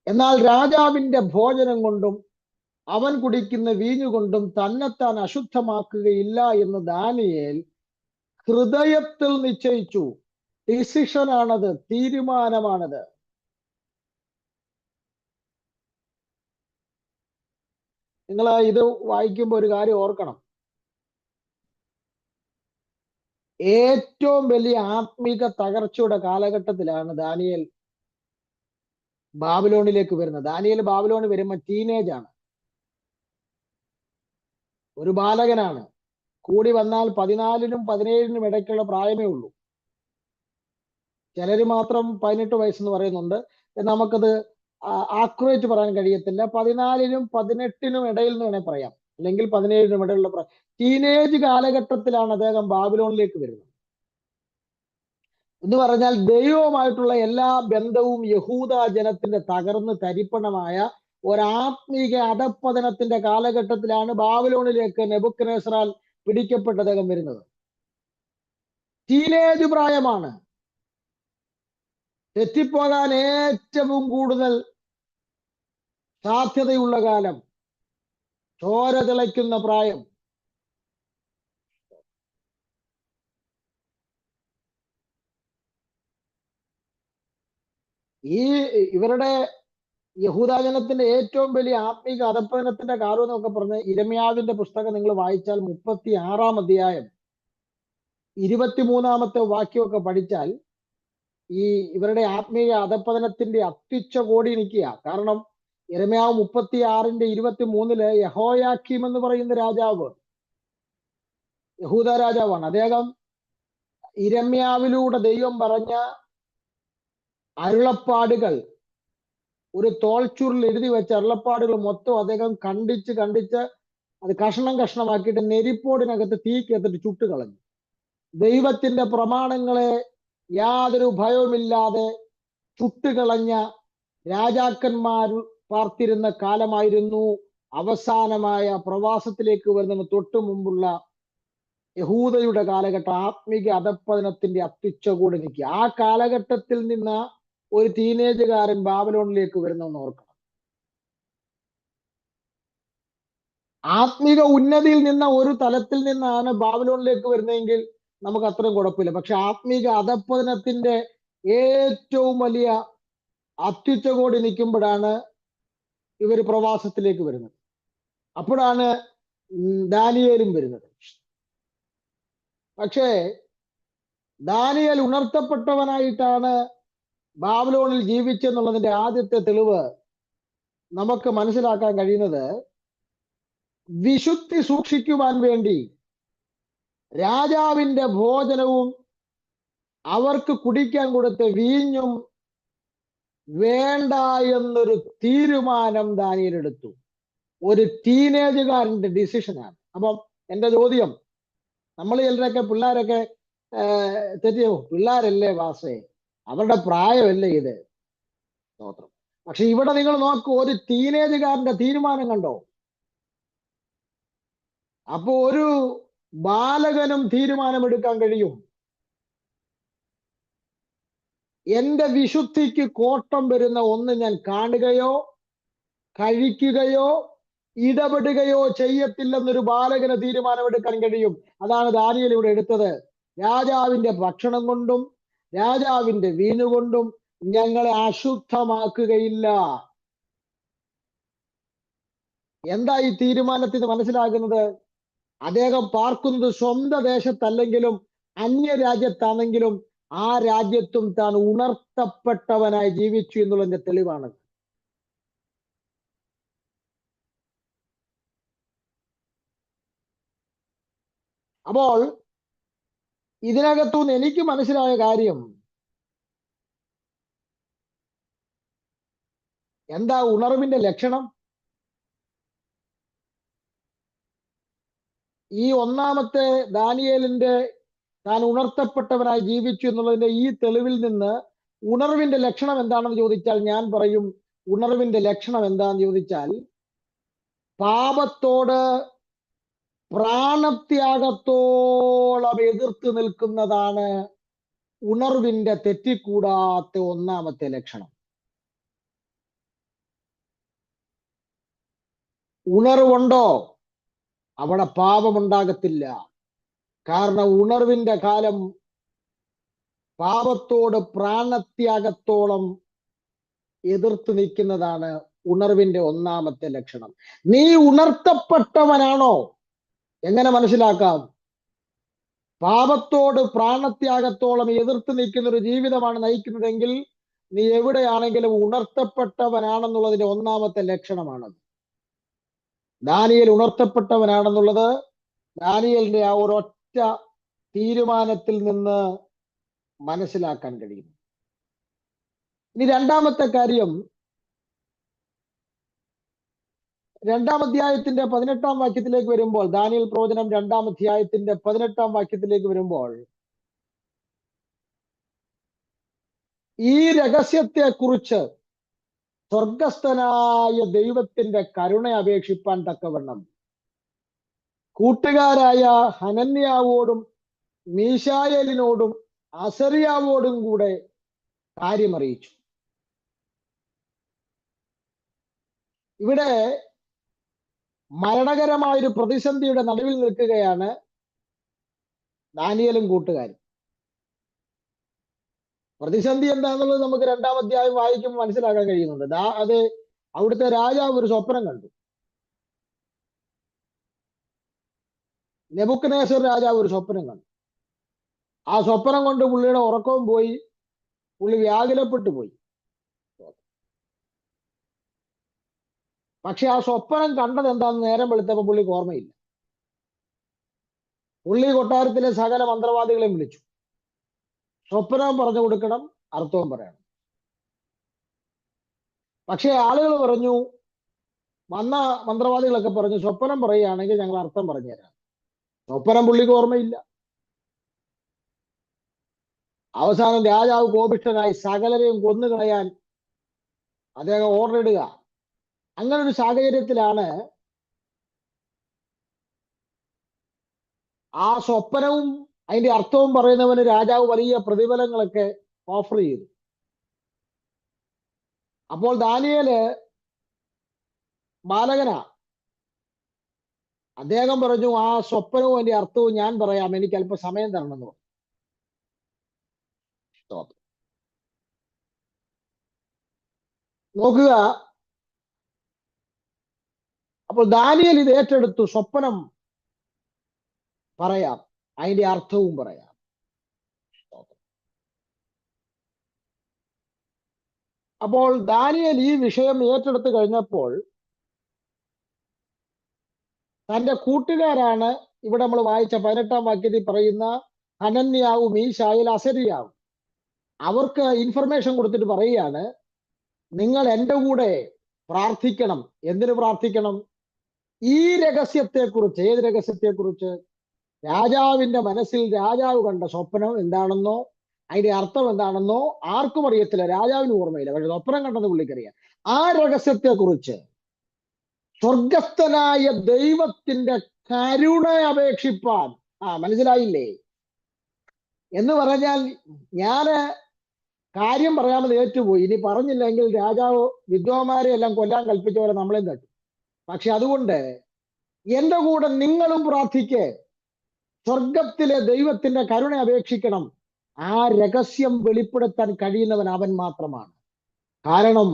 എന്നാൽ രാജാവിന്റെ ഭോജനം കൊണ്ടും അവൻ കുടിക്കുന്ന വീഞ്ഞുകൊണ്ടും തന്നെത്താൻ അശുദ്ധമാക്കുകയില്ല എന്ന് ദാനിയേൽ ഹൃദയത്തിൽ നിശ്ചയിച്ചു. ഡിസിഷനാണത്, തീരുമാനമാണത്. നിങ്ങൾ ഇത് വായിക്കുമ്പോൾ ഒരു കാര്യം ഓർക്കണം. ഏറ്റവും വലിയ ആത്മീക തകർച്ചയുടെ കാലഘട്ടത്തിലാണ് ദാനിയേൽ ബാബിലോണിലേക്ക് വരുന്നത്. ദാനിയേൽ ബാബിലോണിൽ വരുമ്പോൾ ടീനേജ് ആണ്, ഒരു ബാലകനാണ്. കൂടി വന്നാൽ 14-നും 17-നും ഇടയ്ക്കുള്ള പ്രായമേ ഉള്ളൂ. ചിലര് മാത്രം 18 വയസ്സെന്ന് പറയുന്നുണ്ട്. നമുക്കത് ആക്യുറേറ്റ് പറയാൻ കഴിയത്തില്ല. 14-നും 18-നും ഇടയിൽ എന്ന് വേണേൽ പറയാം, അല്ലെങ്കിൽ 17-നും ഇടയിലുള്ള ടീനേജ് കാലഘട്ടത്തിലാണ് അദ്ദേഹം ബാബിലോണിലേക്ക് വരുന്നത്. എന്ന് പറഞ്ഞാൽ ദൈവവുമായിട്ടുള്ള എല്ലാ ബന്ധവും യഹൂദ ജനത്തിന്റെ തകർന്ന് തരിപ്പണമായ ഒരാത്മീക അധപ്പതനത്തിന്റെ കാലഘട്ടത്തിലാണ് ബാബിലോണിലേക്ക് നെബൂഖദ്നേസറാൽ പിടിക്കപ്പെട്ട അദ്ദേഹം വരുന്നത്. ടീനേജ് പ്രായമാണ്. തെറ്റിപ്പോകാൻ ഏറ്റവും കൂടുതൽ സാധ്യതയുള്ള കാലം, ചോര തിളയ്ക്കുന്ന പ്രായം. ഇവരുടെ യഹൂദാജനത്തിന്റെ ഏറ്റവും വലിയ ആത്മീക അധപ്പതനത്തിന്റെ കാര്യം എന്നൊക്കെ പറഞ്ഞ് ഇരമ്യാവിന്റെ പുസ്തകം നിങ്ങൾ വായിച്ചാൽ 36-ാം അധ്യായം 23-ാമത്തെ വാക്യമൊക്കെ പഠിച്ചാൽ ഇവരുടെ ആത്മീയ അധപ്പതനത്തിന്റെ അത്യുച്ചകോടി നിൽക്കുക. കാരണം യിരെമ്യാവ് 36-ന്റെ 23-ല് യഹോയാക്കീം എന്ന് പറയുന്ന രാജാവ്, യഹൂദ രാജാവാണ്. അദ്ദേഹം യിരെമ്യാവിലൂടെ ദൈവം പറഞ്ഞ അരുളപ്പാടുകൾ ഒരു തോൾച്ചുറിൽ എഴുതി വെച്ച അരുളപ്പാടുകൾ മൊത്തം അദ്ദേഹം കണ്ടിച്ച് അത് കഷ്ണം കഷ്ണമാക്കിയിട്ട് നെരിപ്പോടിനകത്ത് തീക്കകത്തിട്ട് ചുട്ടുകളഞ്ഞു. ദൈവത്തിന്റെ പ്രമാണങ്ങളെ യാതൊരു ഭയവുമില്ലാതെ ചുട്ടുകളഞ്ഞ രാജാക്കന്മാർ പാർത്തിരുന്ന കാലമായിരുന്നു അവസാനമായ പ്രവാസത്തിലേക്ക് വരുന്നതിന് തൊട്ടു മുമ്പുള്ള യഹൂദയുടെ കാലഘട്ടം. ആത്മീക അധപ്പതനത്തിന്റെ അത്യുച്ചകൂടി നിൽക്കുക. ആ കാലഘട്ടത്തിൽ നിന്ന് ഒരു ടീനേജുകാരൻ ബാബിലോണിലേക്ക് വരുന്നെന്ന് ഓർക്കണം. ആത്മീക ഉന്നതിയിൽ നിന്ന ഒരു തലത്തിൽ നിന്നാണ് ബാബിലോണിലേക്ക് വരുന്നതെങ്കിൽ നമുക്ക് അത്രയും കുഴപ്പമില്ല. പക്ഷെ ആത്മീക അധപ്പതനത്തിന്റെ ഏറ്റവും വലിയ അത്യുച്ചകോടി നിൽക്കുമ്പോഴാണ് ഇവർ പ്രവാസത്തിലേക്ക് വരുന്നത്. അപ്പോഴാണ് ദാനിയേലും വരുന്നത്. പക്ഷേ ദാനിയേൽ ഉണർത്തപ്പെട്ടവനായിട്ടാണ് ബാബിലോണിൽ ജീവിച്ചെന്നുള്ളതിന്റെ ആദ്യത്തെ തെളിവ് നമുക്ക് മനസ്സിലാക്കാൻ കഴിയുന്നത്, വിശുദ്ധി സൂക്ഷിക്കുവാൻ വേണ്ടി രാജാവിന്റെ ഭോജനവും അവർക്ക് കുടിക്കാൻ കൊടുത്ത വീഞ്ഞും വേണ്ട എന്നൊരു തീരുമാനം ദാനിയേൽ എടുത്തു. ഒരു ടീനേജുകാരന്റെ ഡിസിഷനാണ്. അപ്പം എന്റെ ചോദ്യം, നമ്മൾ ചിലരൊക്കെ പിള്ളേരൊക്കെ തെറ്റിയോ, പിള്ളേരല്ലേ വാസേ, അവരുടെ പ്രായമല്ലേ ഇത്, സ്തോത്രം. പക്ഷെ ഇവിടെ നിങ്ങൾ നോക്കൂ, ഒരു ടീനേജുകാരന്റെ തീരുമാനം കണ്ടോ? അപ്പൊ ഒരു ബാലകനും തീരുമാനമെടുക്കാൻ കഴിയും. എന്റെ വിശുദ്ധിക്ക് കോട്ടം വരുന്ന ഒന്ന് ഞാൻ കാണുകയോ കഴിക്കുകയോ ഇടപെടുകയോ ചെയ്യത്തില്ലെന്നൊരു ബാലകന് തീരുമാനമെടുക്കാൻ കഴിയും. അതാണ് ദാനിയേൽ ഇവിടെ എടുത്തത്. രാജാവിന്റെ ഭക്ഷണം കൊണ്ടും രാജാവിന്റെ വീഞ്ഞുകൊണ്ടും ഞങ്ങളെ അശുദ്ധമാക്കുകയില്ല. എന്താ ഈ തീരുമാനത്തിന് മനസ്സിലാകുന്നത്? അദ്ദേഹം പാർക്കുന്നത് സ്വന്തം ദേശത്തല്ലെങ്കിലും അന്യരാജ്യത്താണെങ്കിലും ആ രാജ്യത്തും താൻ ഉണർത്തപ്പെട്ടവനായി ജീവിച്ചു എന്നുള്ളതിന്റെ തെളിവാണ്. അപ്പോൾ ഇതിനകത്തുനിന്ന് എനിക്ക് മനസ്സിലായ കാര്യം, എന്താ ഉണർവിന്റെ ലക്ഷണം? ഈ ഒന്നാമത്തെ ദാനിയേലിന്റെ താൻ ഉണർത്തപ്പെട്ടവനായി ജീവിച്ചു എന്നുള്ളതിന്റെ ഈ തെളിവിൽ നിന്ന് ഉണർവിന്റെ ലക്ഷണം എന്താണെന്ന് ചോദിച്ചാൽ ഞാൻ പറയും, ഉണർവിന്റെ ലക്ഷണം എന്താണെന്ന് ചോദിച്ചാൽ പാപത്തോട് പ്രാണത്യാഗത്തോളം എതിർത്ത് നിൽക്കുന്നതാണ് ഉണർവിന്റെ തെറ്റിക്കൂടാത്ത ഒന്നാമത്തെ ലക്ഷണം. ഉണർവുണ്ടോ അവിടെ പാപമുണ്ടാകത്തില്ല. കാരണം ഉണർവിന്റെ കാലം പാപത്തോട് പ്രാണത്യാഗത്തോളം എതിർത്ത് നിൽക്കുന്നതാണ് ഉണർവിന്റെ ഒന്നാമത്തെ ലക്ഷണം. നീ ഉണർത്തപ്പെട്ടവനാണോ? എങ്ങനെ മനസ്സിലാക്കാം? പാപത്തോട് പ്രാണത്യാഗത്തോളം എതിർത്ത് നിൽക്കുന്ന ഒരു ജീവിതമാണ് നയിക്കുന്നതെങ്കിൽ നീ എവിടെയാണെങ്കിലും ഉണർത്തപ്പെട്ടവനാണെന്നുള്ളതിന്റെ ഒന്നാമത്തെ ലക്ഷണമാണത്. ദാനിയേൽ ഉണർത്തപ്പെട്ടവനാണെന്നുള്ളത് ദാനിയേലിന്റെ ആ ഒരൊറ്റ തീരുമാനത്തിൽ നിന്ന് മനസ്സിലാക്കാൻ കഴിയും. ഇനി രണ്ടാമത്തെ കാര്യം, 2-ാം അധ്യായത്തിന്റെ 18-ാം വാക്യത്തിലേക്ക് വരുമ്പോൾ, ദാനിയേൽ പ്രവചനം 2-ാം അധ്യായത്തിന്റെ 18-ാം വാക്യത്തിലേക്ക് വരുമ്പോൾ ഈ രഹസ്യത്തെ കുറിച്ച് സ്വർഗസ്ഥനായ ദൈവത്തിന്റെ കരുണ അപേക്ഷിപ്പാൻ തക്കവണ്ണം കൂട്ടുകാരായ ഹനന്യാവോടും മീശായേലിനോടും അസറിയാവോടും കൂടെ കാര്യമറിയിച്ചു. ഇവിടെ മരണകരമായൊരു പ്രതിസന്ധിയുടെ നടുവിൽ നിൽക്കുകയാണ് ദാനിയേലും കൂട്ടുകാരും. പ്രതിസന്ധി എന്താണെന്നുള്ളത് നമുക്ക് 2-ാം അധ്യായം വായിക്കുമ്പോൾ മനസ്സിലാക്കാൻ കഴിയുന്നുണ്ട്. അത് അവിടുത്തെ രാജാവ് ഒരു സ്വപ്നം കണ്ടു. നെബൂഖദ്നേസർ രാജാവ് ഒരു സ്വപ്നം കണ്ടു. ആ സ്വപ്നം കൊണ്ട് പുള്ളിയുടെ ഉറക്കവും പോയി, പുള്ളി വ്യാകുലപ്പെട്ടു പോയി. പക്ഷെ ആ സ്വപ്നം കണ്ടത് എന്താണെന്ന് നേരം വെളുത്തപ്പോൾ പുള്ളിക്ക് ഓർമ്മയില്ല. പുള്ളി കൊട്ടാരത്തിലെ സകല മന്ത്രവാദികളെയും വിളിച്ചു. സ്വപ്നം പറഞ്ഞു കൊടുക്കണം, അർത്ഥവും പറയണം. പക്ഷെ ആളുകൾ പറഞ്ഞു, വന്ന മന്ത്രവാദികളൊക്കെ പറഞ്ഞു, സ്വപ്നം പറയുകയാണെങ്കിൽ ഞങ്ങൾ അർത്ഥം പറഞ്ഞുതരാം. സ്വപ്നം പുള്ളിക്ക് ഓർമ്മയില്ല. അവസാനം രാജാവ് കോപിഷ്ഠനായി സകലരെയും കൊന്നുകളയാൻ അദ്ദേഹം ഓർഡർ ഇടുക. അങ്ങനെ ഒരു സാഹചര്യത്തിലാണ് ആ സ്വപ്നവും അതിന്റെ അർത്ഥവും പറയുന്നവന് രാജാവ് വലിയ പ്രതിഫലങ്ങളൊക്കെ ഓഫർ ചെയ്തു. അപ്പോൾ ദാനിയേല് ബാലകനാ, അദ്ദേഹം പറഞ്ഞു, ആ സ്വപ്നവും അതിന്റെ അർത്ഥവും ഞാൻ പറയാം, എനിക്ക് അല്പം സമയം തരണമെന്ന് പറഞ്ഞു. നോക്കുക, അപ്പോൾ ദാനിയേൽ ഇത് ഏറ്റെടുത്തു. സ്വപ്നം പറയാം, അതിന്റെ അർത്ഥവും പറയാം. അപ്പോൾ ദാനിയേൽ ഈ വിഷയം ഏറ്റെടുത്ത് കഴിഞ്ഞപ്പോൾ തന്റെ കൂട്ടുകാരാണ് ഇവിടെ നമ്മൾ വായിച്ച 18-ാം വാക്യത്തിൽ പറയുന്ന ഹനന്യാവും മീശായേൽ അസരിയാവും, അവർക്ക് ഇൻഫർമേഷൻ കൊടുത്തിട്ട് പറയുകയാണ്, നിങ്ങൾ എൻ്റെ കൂടെ പ്രാർത്ഥിക്കണം. എന്തിനു പ്രാർത്ഥിക്കണം? ഈ രഹസ്യത്തെക്കുറിച്ച്. ഏത് രഹസ്യത്തെക്കുറിച്ച്? രാജാവിന്റെ മനസ്സിൽ രാജാവ് കണ്ട സ്വപ്നം എന്താണെന്നോ അതിന്റെ അർത്ഥം എന്താണെന്നോ ആർക്കും അറിയത്തില്ല, രാജാവിന് ഓർമ്മയില്ല. പക്ഷെ സ്വപ്നം കണ്ടെന്ന് പുള്ളിക്കറിയാം. ആ രഹസ്യത്തെക്കുറിച്ച് സ്വർഗസ്ഥനായ ദൈവത്തിന്റെ കരുണ അപേക്ഷിപ്പാൻ. മനസ്സിലായില്ലേ? എന്ന് പറഞ്ഞാൽ ഞാന് കാര്യം പറയാമെന്ന് ഏറ്റുപോയി. ഇനി പറഞ്ഞില്ലെങ്കിൽ രാജാവ് വിദ്വാന്മാരെ എല്ലാം കൊല്ലാൻ കൽപ്പിച്ച പോലെ നമ്മളെയും തട്ടും. പക്ഷെ അതുകൊണ്ട് എന്റെ കൂടെ നിങ്ങളും പ്രാർത്ഥിക്കേ, സ്വർഗത്തിലെ ദൈവത്തിന്റെ കരുണ അപേക്ഷിക്കണം. ആ രഹസ്യം വെളിപ്പെടുത്താൻ കഴിയുന്നവൻ അവൻ മാത്രമാണ്. കാരണം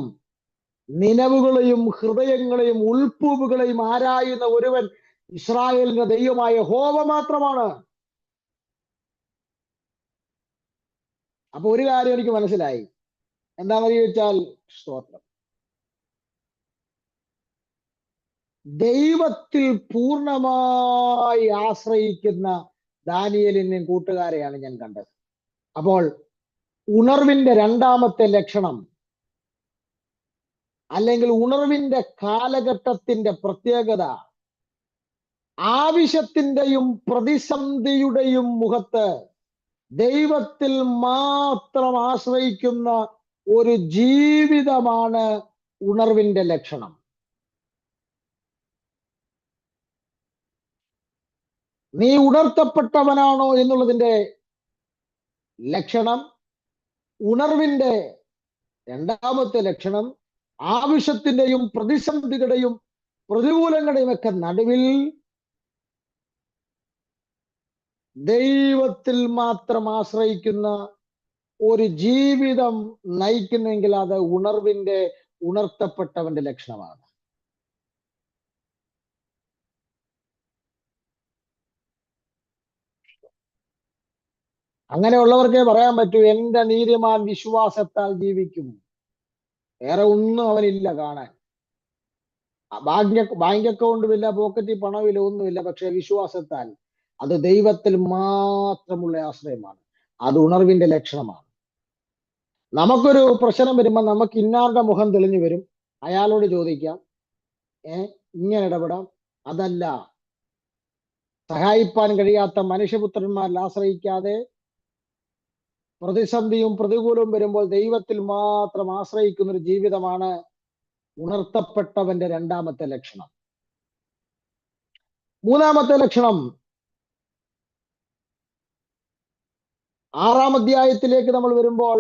നിലവുകളെയും ഹൃദയങ്ങളെയും ഉൾപ്പൂവുകളെയും ആരായുന്ന ഒരുവൻ ഇസ്രായേലിന്റെ ദൈവമായ യഹോവ മാത്രമാണ്. അപ്പൊ ഒരു കാര്യം എനിക്ക് മനസ്സിലായി. എന്താണെന്ന് ചോദിച്ചാൽ, സ്തോത്രം, ദൈവത്തിൽ പൂർണ്ണമായി ആശ്രയിക്കുന്ന ദാനിയേലിനെയും കൂട്ടുകാരെയാണ് ഞാൻ കണ്ടത്. അപ്പോൾ ഉണർവിന്റെ രണ്ടാമത്തെ ലക്ഷണം അല്ലെങ്കിൽ ഉണർവിന്റെ കാലഘട്ടത്തിന്റെ പ്രത്യേകത ആവശ്യത്തിന്റെയും പ്രതിസന്ധിയുടെയും മുഖത്ത് ദൈവത്തിൽ മാത്രം ആശ്രയിക്കുന്ന ഒരു ജീവിതമാണ് ഉണർവിന്റെ ലക്ഷണം. നീ ഉണർത്തപ്പെട്ടവനാണോ എന്നുള്ളതിന്റെ ലക്ഷണം. ഉണർവിന്റെ രണ്ടാമത്തെ ലക്ഷണം ആവശ്യത്തിന്റെയും പ്രതിസന്ധികളുടെയും പ്രതികൂലങ്ങളുടെയും ഒക്കെ നടുവിൽ ദൈവത്തിൽ മാത്രം ആശ്രയിക്കുന്ന ഒരു ജീവിതം നയിക്കുന്നെങ്കിൽ അത് ഉണർത്തപ്പെട്ടവന്റെ ലക്ഷണമാണ്. അങ്ങനെയുള്ളവർക്കേ പറയാൻ പറ്റൂ, എന്റെ നീതിമാൻ വിശ്വാസത്താൽ ജീവിക്കും. വേറെ ഒന്നും അവനില്ല കാണാൻ. ബാങ്ക് അക്കൗണ്ടുമില്ല, പോക്കറ്റിൽ പണമില്ല, ഒന്നുമില്ല. പക്ഷെ വിശ്വാസത്താൽ, അത് ദൈവത്തിൽ മാത്രമുള്ള ആശ്രയമാണ്. അത് ഉണർവിന്റെ ലക്ഷണമാണ്. നമുക്കൊരു പ്രശ്നം വരുമ്പോൾ നമുക്ക് ഇന്നാരുടെ മുഖം തെളിഞ്ഞു വരും, അയാളോട് ചോദിക്കാം, ഇങ്ങനെ ഇടപെടാം. അതല്ല, സഹായിപ്പാൻ കഴിയാത്ത മനുഷ്യപുത്രന്മാരിൽ ആശ്രയിക്കാതെ പ്രതിസന്ധിയും പ്രതികൂലവും വരുമ്പോൾ ദൈവത്തിൽ മാത്രം ആശ്രയിക്കുന്ന ഒരു ജീവിതമാണ് ഉണർത്തപ്പെട്ടവന്റെ രണ്ടാമത്തെ ലക്ഷണം. മൂന്നാമത്തെ ലക്ഷണം, 6-ാം അധ്യായത്തിലേക്ക് നമ്മൾ വരുമ്പോൾ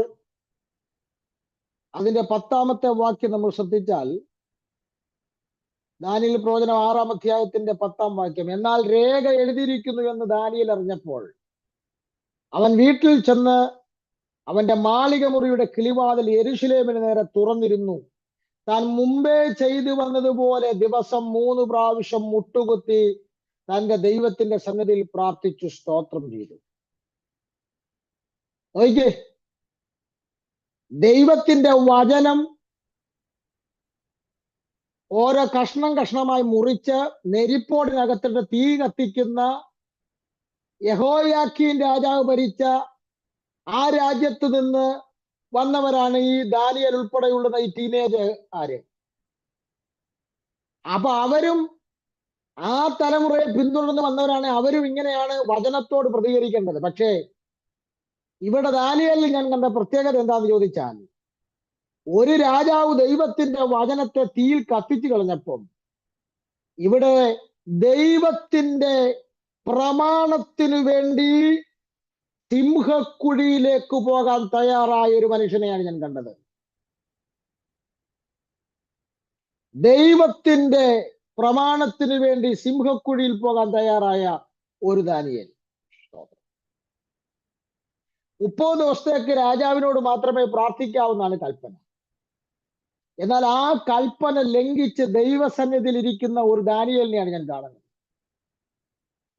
അതിന്റെ 10-ാമത്തെ വാക്യം നമ്മൾ ശ്രദ്ധിച്ചാൽ, ദാനിയേൽ പ്രവചനം 6-ാം അധ്യായത്തിന്റെ 10-ാം വാക്യം, എന്നാൽ രേഖ എഴുതിയിരിക്കുന്നു എന്ന് ദാനിയേൽ അറിഞ്ഞപ്പോൾ അവൻ വീട്ടിൽ ചെന്ന് അവന്റെ മാളിക മുറിയുടെ കിളിവാതിൽ യെരൂശലേമിന് നേരെ തുറന്നിരുന്നു. താൻ മുമ്പേ ചെയ്തു വന്നതുപോലെ ദിവസം 3 പ്രാവശ്യം മുട്ടുകുത്തി തന്റെ ദൈവത്തിന്റെ സന്നിധിയിൽ പ്രാർത്ഥിച്ചു സ്തോത്രം ചെയ്തു. നോക്കിക്കേ, ദൈവത്തിന്റെ വചനം ഓരോ കഷ്ണമായി മുറിച്ച് നെരിപ്പോടിനകത്തിട്ട് തീ കത്തിക്കുന്ന യെഹോയാക്കീൻ രാജാവ് ഭരിച്ച ആ രാജ്യത്ത് നിന്ന് വന്നവരാണ് ഈ ദാനിയേൽ ഉൾപ്പെടെയുള്ള ഈ ടീനേജ് ആര്. അപ്പൊ അവരും ആ തലമുറയെ പിന്തുടർന്ന് വന്നവരാണ്. അവരും ഇങ്ങനെയാണ് വചനത്തോട് പ്രതികരിക്കേണ്ടത്. പക്ഷേ ഇവിടെ ദാനിയേലിൽ ഞാൻ കണ്ട പ്രത്യേകത എന്താന്ന് ചോദിച്ചാൽ, ഒരു രാജാവ് ദൈവത്തിന്റെ വചനത്തെ തീയിൽ കത്തിച്ചു കളഞ്ഞപ്പം ഇവിടെ ദൈവത്തിന്റെ പ്രമാണത്തിനു വേണ്ടി സിംഹക്കുഴിയിലേക്ക് പോകാൻ തയ്യാറായ ഒരു മനുഷ്യനെയാണ് ഞാൻ കണ്ടത്. ദൈവത്തിന്റെ പ്രമാണത്തിനു വേണ്ടി സിംഹക്കുഴിയിൽ പോകാൻ തയ്യാറായ ഒരു ദാനിയേൽ. 30 ദിവസത്തേക്ക് രാജാവിനോട് മാത്രമേ പ്രാർത്ഥിക്കാവുന്നതാണ് കൽപ്പന. എന്നാൽ ആ കൽപ്പന ലംഘിച്ച് ദൈവസന്നിധിയിൽ ഇരിക്കുന്ന ഒരു ദാനിയേലിനെയാണ് ഞാൻ കാണുന്നത്.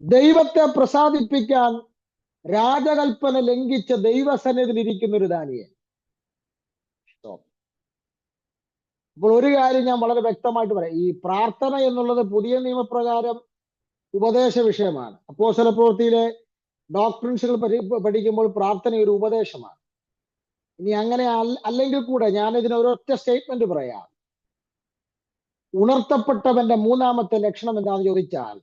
ദൈവത്തെ പ്രസാദിപ്പിക്കാൻ രാജകൽപ്പന ലംഘിച്ച് ദൈവസന്നിധിയിൽ ഇരിക്കുന്ന ഒരു ദാനിയേൽ. അപ്പോൾ ഒരു കാര്യം ഞാൻ വളരെ വ്യക്തമായിട്ട് പറയാം, ഈ പ്രാർത്ഥന എന്നുള്ളത് പുതിയ നിയമപ്രകാരം ഉപദേശ വിഷയമാണ്. അപ്പോസ്തല പ്രവൃത്തിയിലെ ഡോക്ട്രിൻസുകൾ പഠിക്കുമ്പോൾ പ്രാർത്ഥന ഒരു ഉപദേശമാണ്. ഇനി അങ്ങനെ അല്ലെങ്കിൽ കൂടെ ഞാൻ ഇതിന് ഒരൊറ്റ സ്റ്റേറ്റ്മെന്റ് പറയാം. ഉണർത്തപ്പെട്ടവന്റെ മൂന്നാമത്തെ ലക്ഷണം എന്താണെന്ന് ചോദിച്ചാൽ,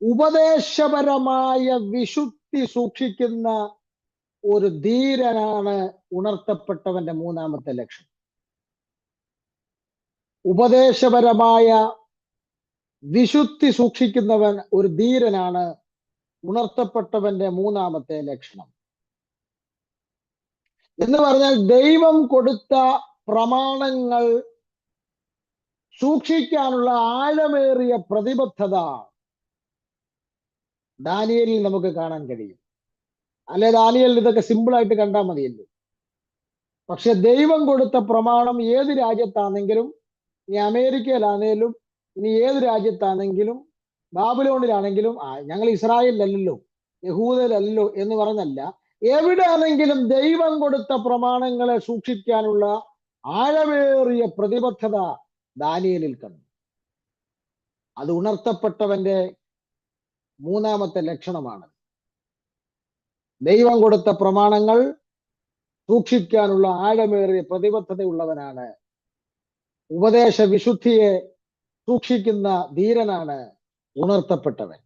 ഉപദേശപരമായ വിശുദ്ധി സൂക്ഷിക്കുന്ന ഒരു ധീരനാണ് ഉണർത്തപ്പെട്ടവന്റെ മൂന്നാമത്തെ ലക്ഷണം. ഉപദേശപരമായ വിശുദ്ധി സൂക്ഷിക്കുന്നവൻ ഒരു ധീരനാണ് ഉണർത്തപ്പെട്ടവന്റെ മൂന്നാമത്തെ ലക്ഷണം. എന്ന് പറഞ്ഞാൽ ദൈവം കൊടുത്ത പ്രമാണങ്ങൾ സൂക്ഷിക്കാനുള്ള ആഴമേറിയ പ്രതിബദ്ധത ദാനിയേലിൽ നമുക്ക് കാണാൻ കഴിയും. അല്ലെ, ദാനിയേലിൽ ഇതൊക്കെ സിമ്പിളായിട്ട് കണ്ടാൽ മതിയല്ലോ. പക്ഷെ ദൈവം കൊടുത്ത പ്രമാണം ഏത് രാജ്യത്താണെങ്കിലും, ഇനി അമേരിക്കയിലാണെങ്കിലും, ഇനി ഏത് രാജ്യത്താണെങ്കിലും, ബാബിലോണിലാണെങ്കിലും, ഞങ്ങൾ ഇസ്രായേലിലല്ലോ യഹൂദയിലല്ലോ എന്ന് പറഞ്ഞല്ല, എവിടെയാണെങ്കിലും ദൈവം കൊടുത്ത പ്രമാണങ്ങളെ സൂക്ഷിക്കാനുള്ള ആഴമേറിയ പ്രതിബദ്ധത ദാനിയേലിൽ കണ്ടു. അത് ഉണർത്തപ്പെട്ടവന്റെ മൂന്നാമത്തെ ലക്ഷണമാണ്. ദൈവം കൊടുത്ത പ്രമാണങ്ങൾ സൂക്ഷിക്കാനുള്ള ആഴമേറിയ പ്രതിബദ്ധതയുള്ളവനാണ് ഉപദേശ വിശുദ്ധിയെ സൂക്ഷിക്കുന്ന ധീരനാണ് ഉണർത്തപ്പെട്ടവൻ.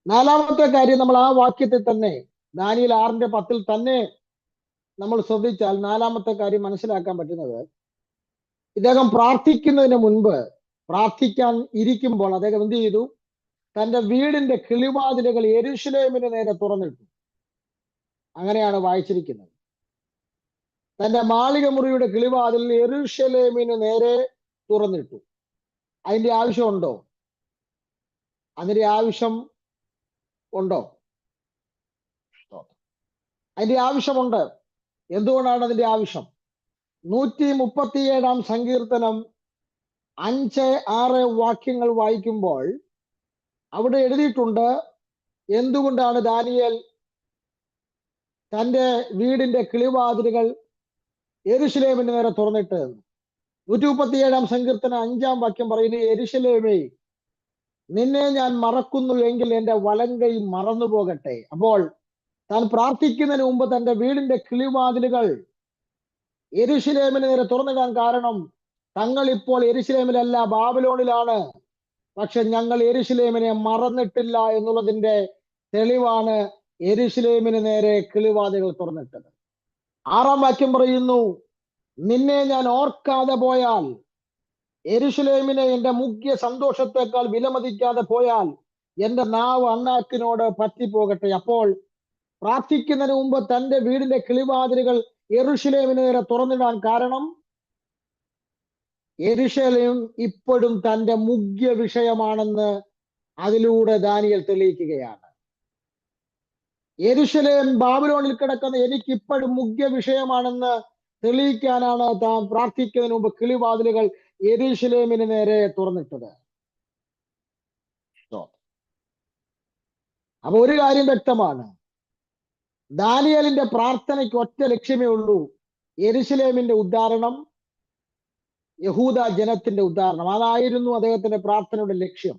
നാലാമത്തെ കാര്യം നമ്മൾ ആ വാക്യത്തിൽ തന്നെ, ദാനിയേൽ 6:10 തന്നെ നമ്മൾ ശ്രദ്ധിച്ചാൽ നാലാമത്തെ കാര്യം മനസ്സിലാക്കാൻ പറ്റുന്നത്, ഇദ്ദേഹം പ്രാർത്ഥിക്കുന്നതിന് മുൻപ്, പ്രാർത്ഥിക്കാൻ ഇരിക്കുമ്പോൾ അദ്ദേഹം എന്ത് ചെയ്തു? തന്റെ വീടിന്റെ കിളിവാതിലുകൾ യെരൂശലേമിന് നേരെ തുറന്നിട്ടു. അങ്ങനെയാണ് വായിച്ചിരിക്കുന്നത്. തന്റെ മാളിക മുറിയുടെ കിളിവാതിൽ യെരൂശലേമിന് നേരെ തുറന്നിട്ടു. അതിന്റെ ആവശ്യമുണ്ടോ? അതിന്റെ ആവശ്യം ഉണ്ടോ? അതിന്റെ ആവശ്യമുണ്ട്. എന്തുകൊണ്ടാണ് അതിന്റെ ആവശ്യം? 137 സങ്കീർത്തനം 5-6 വാക്യങ്ങൾ വായിക്കുമ്പോൾ അവിടെ എഴുതിയിട്ടുണ്ട്, എന്തുകൊണ്ടാണ് ദാനിയേൽ തന്റെ വീടിന്റെ കിളിവാതിലുകൾ യെരൂശലേമിന് നേരെ തുറന്നിട്ട്. 137 സങ്കീർത്തനം 5 വാക്യം പറയുന്നത്, യെരൂശലേമേ, നിന്നെ ഞാൻ മറക്കുന്നു എങ്കിൽ എന്റെ വലങ്കൈ മറന്നു പോകട്ടെ. അപ്പോൾ താൻ പ്രാർത്ഥിക്കുന്നതിന് മുമ്പ് തന്റെ വീടിന്റെ കിളിവാതിലുകൾ യെരൂശലേമിന് നേരെ തുറന്നിടാൻ കാരണം, തങ്ങൾ ഇപ്പോൾ യെരൂശലേമിലല്ല, ബാബിലോണിലാണ്. പക്ഷെ ഞങ്ങൾ യെരൂശലേമിനെ മറന്നിട്ടില്ല എന്നുള്ളതിന്റെ തെളിവാണ് യെരൂശലേമിന് നേരെ കിളിവാതിലുകൾ തുറന്നിട്ടത്. 6 വാക്യം പറയുന്നു, നിന്നെ ഞാൻ ഓർക്കാതെ പോയാൽ, യെരൂശലേമിനെ എന്റെ മുഖ്യ സന്തോഷത്തെക്കാൾ വിലമതിക്കാതെ പോയാൽ എന്റെ നാവ് അണ്ണാക്കിനോട് പറ്റിപ്പോകട്ടെ. അപ്പോൾ പ്രാർത്ഥിക്കുന്നതിന് മുമ്പ് തന്റെ വീടിന്റെ കിളിവാതിലുകൾ യെരൂശലേമിന് നേരെ തുറന്നിടാൻ കാരണം, യെരൂശലേം ഇപ്പോഴും തന്റെ മുഖ്യ വിഷയമാണെന്ന് അതിലൂടെ ദാനിയേൽ തെളിയിക്കുകയാണ്. യെരൂശലേം ബാബിലോണിൽ കിടക്കുന്ന എനിക്ക് ഇപ്പോഴും മുഖ്യ വിഷയമാണെന്ന് തെളിയിക്കാനാണ് താൻ പ്രാർത്ഥിക്കുന്നതിന് മുമ്പ് കിളിവാതിലുകൾ യെരൂശലേമിന് നേരെ തുറന്നിട്ടത്. അപ്പൊ ഒരു കാര്യം വ്യക്തമാണ്, ദാനിയേലിന്റെ പ്രാർത്ഥനയ്ക്ക് ഒറ്റ ലക്ഷ്യമേ ഉള്ളൂ, യെരൂശലേമിന്റെ ഉദ്ധാരണം, യഹൂദ ജനത്തിന്റെ ഉദ്ധാരണം. അതായിരുന്നു അദ്ദേഹത്തിന്റെ പ്രാർത്ഥനയുടെ ലക്ഷ്യം.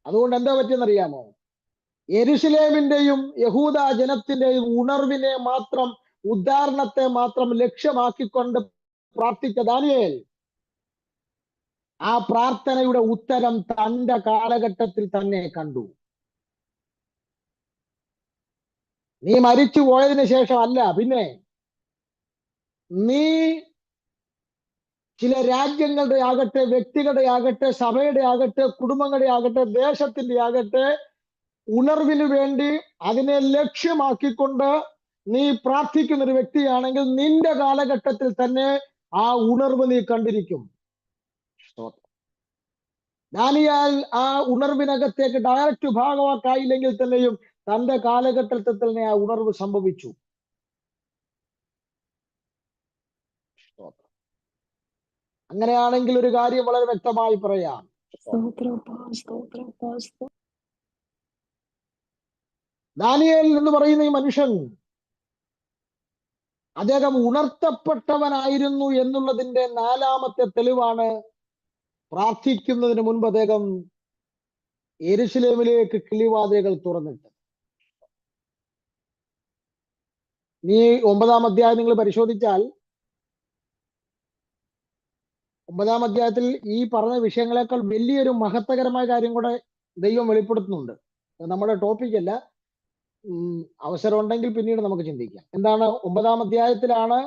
അതുകൊണ്ട് എന്താ പറ്റിയെന്നറിയാമോ? യെരൂശലേമിന്റെയും യഹൂദ ജനത്തിന്റെയും ഉണർവിനെ മാത്രം, ഉദ്ധാരണത്തെ മാത്രം ലക്ഷ്യമാക്കിക്കൊണ്ട് പ്രാർത്ഥിച്ച ദാനിയേൽ ആ പ്രാർത്ഥനയുടെ ഉത്തരം തന്റെ കാലഘട്ടത്തിൽ തന്നെ കണ്ടു. നീ മരിച്ചു പോയതിനു ശേഷം അല്ല, പിന്നെ നീ ചില രാജ്യങ്ങളുടെ ആകട്ടെ, വ്യക്തികളുടെ ആകട്ടെ, സഭയുടെ ആകട്ടെ, കുടുംബങ്ങളുടെ ആകട്ടെ, ദേശത്തിന്റെ ആകട്ടെ ഉണർവിന് വേണ്ടി അതിനെ ലക്ഷ്യമാക്കിക്കൊണ്ട് നീ പ്രാർത്ഥിക്കുന്ന ഒരു വ്യക്തിയാണെങ്കിൽ നിന്റെ കാലഘട്ടത്തിൽ തന്നെ ആ ഉണർവ് നീ കണ്ടിരിക്കും. ദാനിയേൽ ആ ഉണർവിനകത്തേക്ക് ഡയറക്റ്റ് ഭാഗമാക്കായില്ലെങ്കിൽ തന്നെയും തന്റെ കാലഘട്ടത്തിൽ തന്നെ ആ ഉണർവ് സംഭവിച്ചു. അങ്ങനെയാണെങ്കിൽ ഒരു കാര്യം വളരെ വ്യക്തമായി പറയാം, ദാനിയേൽ എന്ന് പറയുന്ന ഈ മനുഷ്യൻ, അദ്ദേഹം ഉണർത്തപ്പെട്ടവനായിരുന്നു എന്നുള്ളതിന്റെ നാലാമത്തെ തെളിവാണ് പ്രാർത്ഥിക്കുന്നതിന് മുൻപ് അദ്ദേഹം യെരൂശലേമിലേക്ക് കിളിവാതിലുകൾ തുറന്നിട്ട്. നീ 9-ാം അധ്യായം നിങ്ങൾ പരിശോധിച്ചാൽ, 9-ാം അധ്യായത്തിൽ ഈ പറഞ്ഞ വിഷയങ്ങളെക്കാൾ വലിയൊരു മഹത്വകരമായ കാര്യം കൂടെ ദൈവം വെളിപ്പെടുത്തുന്നുണ്ട്. നമ്മുടെ ടോപ്പിക് അല്ല, അവസരം ഉണ്ടെങ്കിൽ പിന്നീട് നമുക്ക് ചിന്തിക്കാം. എന്താണ്? 9-ാം അധ്യായത്തിലാണ്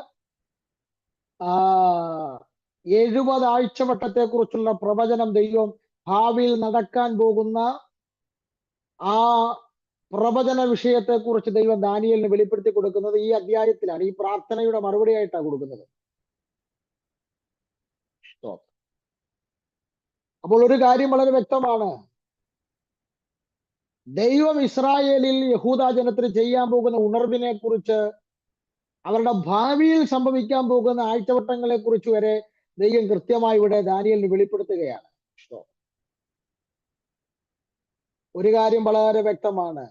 70 ആഴ്ചവട്ടത്തെ കുറിച്ചുള്ള പ്രവചനം, ദൈവം ഭാവിയിൽ നടക്കാൻ പോകുന്ന ആ പ്രവചന വിഷയത്തെ കുറിച്ച് ദൈവം ദാനിയേലിന് വെളിപ്പെടുത്തി കൊടുക്കുന്നത് ഈ അധ്യായത്തിലാണ്. ഈ പ്രാർത്ഥനയുടെ മറുപടി ആയിട്ടാണ് കൊടുക്കുന്നത്. അപ്പോൾ ഒരു കാര്യം വളരെ വ്യക്തമാണ്, ദൈവം ഇസ്രായേലിൽ യഹൂദ ജനത്തിന് ചെയ്യാൻ പോകുന്ന ഉണർവിനെ കുറിച്ച്, അവരുടെ ഭാവിയിൽ സംഭവിക്കാൻ പോകുന്ന ആഴ്ചവട്ടങ്ങളെ കുറിച്ച് വരെ ദൈവം കൃത്യമായി ഇവിടെ ദാനിയേലിന് വെളിപ്പെടുത്തുകയാണ്. ഒരു കാര്യം വളരെ വ്യക്തമാണ്,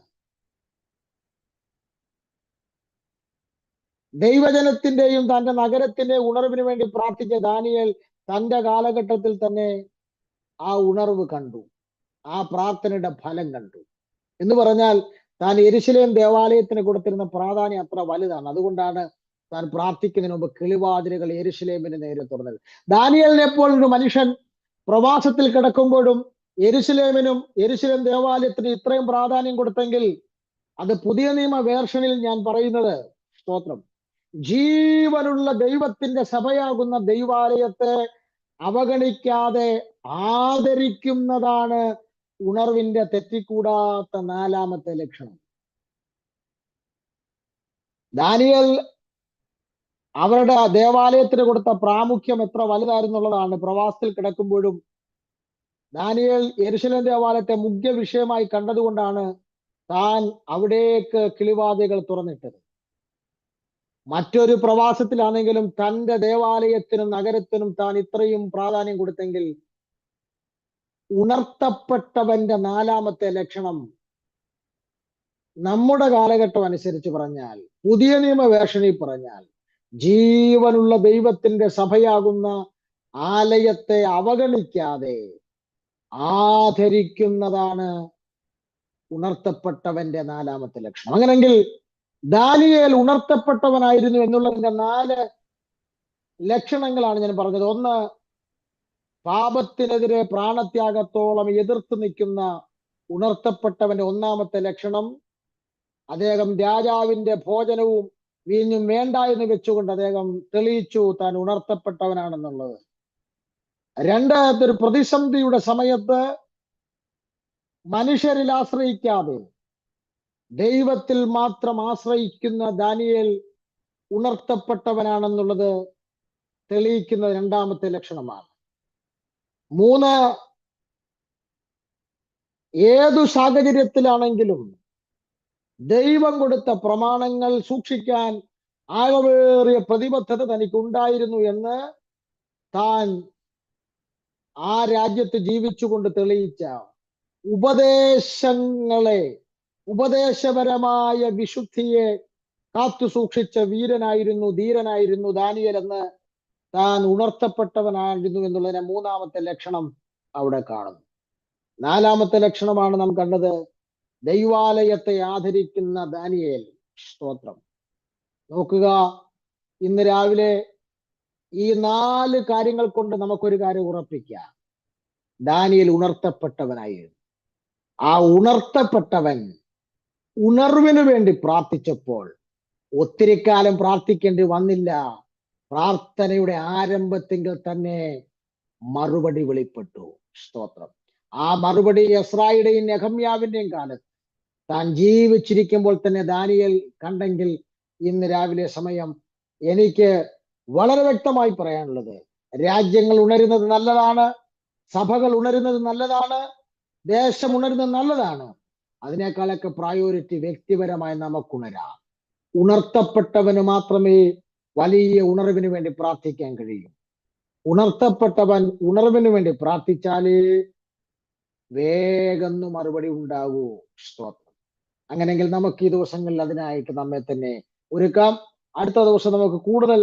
ദൈവജനത്തിന്റെയും തന്റെ നഗരത്തിന്റെ ഉണർവിന് വേണ്ടി പ്രാർത്ഥിച്ച ദാനിയേൽ തന്റെ കാലഘട്ടത്തിൽ തന്നെ ആ ഉണർവ് കണ്ടു, ആ പ്രാർത്ഥനയുടെ ഫലം കണ്ടു. എന്ന് പറഞ്ഞാൽ താൻ യെരൂശലേം ദേവാലയത്തിന് കൊടുത്തിരുന്ന പ്രാധാന്യം അത്ര വലുതാണ്. അതുകൊണ്ടാണ് താൻ പ്രാർത്ഥിക്കുന്നതിന് മുമ്പ് കിളിവാതിലുകൾ യെരുശലേമിന് നേരെ തുറന്നത്. ദാനിയേലിനെ പോലൊരു മനുഷ്യൻ പ്രവാസത്തിൽ കിടക്കുമ്പോഴും യെരുശലേം ദേവാലയത്തിന് ഇത്രയും പ്രാധാന്യം കൊടുത്തെങ്കിൽ അത് പുതിയ നിയമ വേർഷനിൽ ഞാൻ പറയുന്നത്, സ്തോത്രം, ജീവനുള്ള ദൈവത്തിന്റെ സഭയാകുന്ന ദൈവാലയത്തെ അവഗണിക്കാതെ ആദരിക്കുന്നതാണ് ഉണർവിന്റെ തെറ്റിക്കൂടാത്ത നാലാമത്തെ ലക്ഷണം. ദാനിയേൽ അവരുടെ ദേവാലയത്തിന് കൊടുത്ത പ്രാമുഖ്യം എത്ര വലുതായിരുന്നുള്ളതാണ്. പ്രവാസത്തിൽ കിടക്കുമ്പോഴും ദാനിയേൽ യെരുശലേം ദേവാലയത്തെ മുഖ്യ വിഷയമായി കണ്ടതുകൊണ്ടാണ് താൻ അവിടേക്ക് കിളിവാതിലുകൾ തുറന്നിട്ടത്. മറ്റൊരു പ്രവാസത്തിലാണെങ്കിലും തന്റെ ദേവാലയത്തിനും നഗരത്തിനും താൻ ഇത്രയും പ്രാധാന്യം കൊടുത്തെങ്കിൽ ഉണർത്തപ്പെട്ടവന്റെ നാലാമത്തെ ലക്ഷണം നമ്മുടെ കാലഘട്ടം അനുസരിച്ച് പറഞ്ഞാൽ, പുതിയ നിയമ വേർഷനിൽ പറഞ്ഞാൽ, ജീവനുള്ള ദൈവത്തിന്റെ സഭയാകുന്ന ആലയത്തെ അവഗണിക്കാതെ ആദരിക്കുന്നതാണ് ഉണർത്തപ്പെട്ടവന്റെ നാലാമത്തെ ലക്ഷണം. അങ്ങനെങ്കിൽ ദാനിയേൽ ഉണർത്തപ്പെട്ടവനായിരുന്നു എന്നുള്ളതിന്റെ 4 ലക്ഷണങ്ങളാണ് ഞാൻ പറഞ്ഞത്. ഒന്ന്, പാപത്തിനെതിരെ പ്രാണത്യാഗത്തോളം എതിർത്ത് നിൽക്കുന്ന ഉണർത്തപ്പെട്ടവന്റെ ഒന്നാമത്തെ ലക്ഷണം, അദ്ദേഹം രാജാവിന്റെ ഭോജനവും വീഞ്ഞും വേണ്ട എന്ന് വെച്ചുകൊണ്ട് അദ്ദേഹം തെളിയിച്ചു താൻ ഉണർത്തപ്പെട്ടവനാണെന്നുള്ളത്. 2, ഒരു പ്രതിസന്ധിയുടെ സമയത്ത് മനുഷ്യരിൽ ആശ്രയിക്കാതെ ദൈവത്തിൽ മാത്രം ആശ്രയിക്കുന്ന ദാനിയേൽ ഉണർത്തപ്പെട്ടവനാണെന്നുള്ളത് തെളിയിക്കുന്ന 2ാമത്തെ ലക്ഷണമാണ്. 3, ഏതു സാഹചര്യത്തിലാണെങ്കിലും ദൈവം കൊടുത്ത പ്രമാണങ്ങൾ സൂക്ഷിക്കാൻ ആഴമേറിയ പ്രതിബദ്ധത തനിക്കുണ്ടായിരുന്നു എന്ന് താൻ ആ രാജ്യത്ത് ജീവിച്ചുകൊണ്ട് തെളിയിച്ച ഉപദേശപരമായ വിശുദ്ധിയെ കാത്തു സൂക്ഷിച്ച ധീരനായിരുന്നു ദാനിയേൽ എന്ന് താൻ ഉണർത്തപ്പെട്ടവനായിരുന്നു എന്നുള്ളതിനെ 3ാമത്തെ ലക്ഷണം അവിടെ കാണുന്നു. 4ാമത്തെ ലക്ഷണമാണ് നാം കണ്ടത്, ദൈവാലയത്തെ ആദരിക്കുന്ന ദാനിയേൽ. സ്തോത്രം. നോക്കുക, ഇന്ന് രാവിലെ ഈ 4 കാര്യങ്ങൾ കൊണ്ട് നമുക്കൊരു കാര്യം ഉറപ്പിക്കാം, ദാനിയേൽ ഉണർത്തപ്പെട്ടവനായിരുന്നു. ആ ഉണർത്തപ്പെട്ടവൻ ഉണർവിന് വേണ്ടി പ്രാർത്ഥിച്ചപ്പോൾ ഒത്തിരി കാലം പ്രാർത്ഥിക്കേണ്ടി വന്നില്ല. പ്രാർത്ഥനയുടെ ആരംഭത്തിൽ തന്നെ മറുപടി വെളിപ്പെട്ടു. സ്തോത്രം. ആ മറുപടി എസ്രായുടെയും നെഹമ്യാവിന്റെയും കാലത്ത് താൻ ജീവിച്ചിരിക്കുമ്പോൾ തന്നെ ദാനിയേൽ കണ്ടെങ്കിൽ ഇന്ന് രാവിലെ സമയം എനിക്ക് വളരെ വ്യക്തമായി പറയാനുള്ളത്, രാജ്യങ്ങൾ ഉണരുന്നത് നല്ലതാണ്, സഭകൾ ഉണരുന്നത് നല്ലതാണ്, ദേശം ഉണരുന്നത് നല്ലതാണ്. അതിനേക്കാളൊക്കെ പ്രയോറിറ്റി വ്യക്തിപരമായി നമുക്കുണരാം. ഉണർത്തപ്പെട്ടവന് മാത്രമേ വലിയ ഉണർവിന് വേണ്ടി പ്രാർത്ഥിക്കാൻ കഴിയൂ. ഉണർത്തപ്പെട്ടവൻ ഉണർവിന് വേണ്ടി പ്രാർത്ഥിച്ചാലേ വേഗം മറുപടി ഉണ്ടാകൂ. സ്തോത്രം. അങ്ങനെങ്കിൽ നമുക്ക് ഈ ദിവസങ്ങളിൽ അതിനായിട്ട് നമ്മെ തന്നെ ഒരുക്കാം. അടുത്ത ദിവസം നമുക്ക് കൂടുതൽ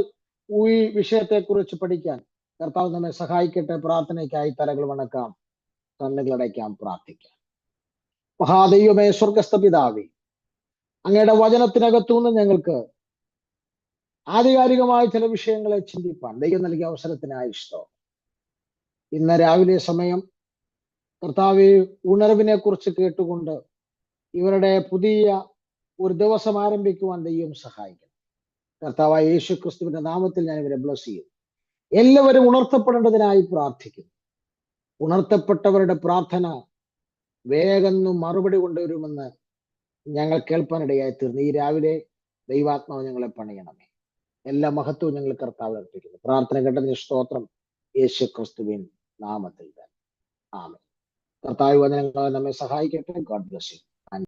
ഈ വിഷയത്തെക്കുറിച്ച് പഠിക്കാൻ കർത്താവ് നമ്മെ സഹായിക്കട്ടെ. പ്രാർത്ഥനയ്ക്കായി തലകൾ വണക്കാം, കണ്ണുകളടയ്ക്കാം, പ്രാർത്ഥിക്കാം. മഹാദൈവമേ, സ്വർഗസ്ഥ പിതാവേ, അങ്ങയുടെ വചനത്തിനകത്തുനിന്ന് ഞങ്ങൾക്ക് ആധികാരികമായ ചില വിഷയങ്ങളെ ചിന്തിപ്പാൻ ദൈവം നൽകിയ അവസരത്തിനായി സ്തോത്രം. ഇന്ന് രാവിലെ സമയം കർത്താവേ, ഉണർവിനെ കുറിച്ച് കേട്ടുകൊണ്ട് ഇവരുടെ പുതിയ ഒരു ദിവസം ആരംഭിക്കുവാൻ ദൈവം സഹായിക്കണം. കർത്താവായ യേശു ക്രിസ്തുവിന്റെ നാമത്തിൽ ഞാൻ ഇവരെ ബ്ലസ് ചെയ്യും. എല്ലാവരും ഉണർത്തപ്പെടേണ്ടതിനായി പ്രാർത്ഥിക്കുന്നു. ഉണർത്തപ്പെട്ടവരുടെ പ്രാർത്ഥന വേഗം മറുപടി കൊണ്ടുവരുമെന്ന് ഞങ്ങൾ കേൾപ്പാനിടയായി തീർന്നു. ഈ രാവിലെ ദൈവാത്മാവ് ഞങ്ങളെ പണിയണമേ. എല്ലാ മഹത്വവും ഞങ്ങൾ കർത്താവ് അർപ്പിക്കുന്നു. പ്രാർത്ഥന കേട്ടതിന് സ്തോത്രം, യേശു ക്രിസ്തുവിൻ നാമത്തിൽ തന്നെ. ആമേൻ. കർത്താവ് വചനങ്ങൾ നമ്മെ സഹായിക്കട്ടെ. God bless you.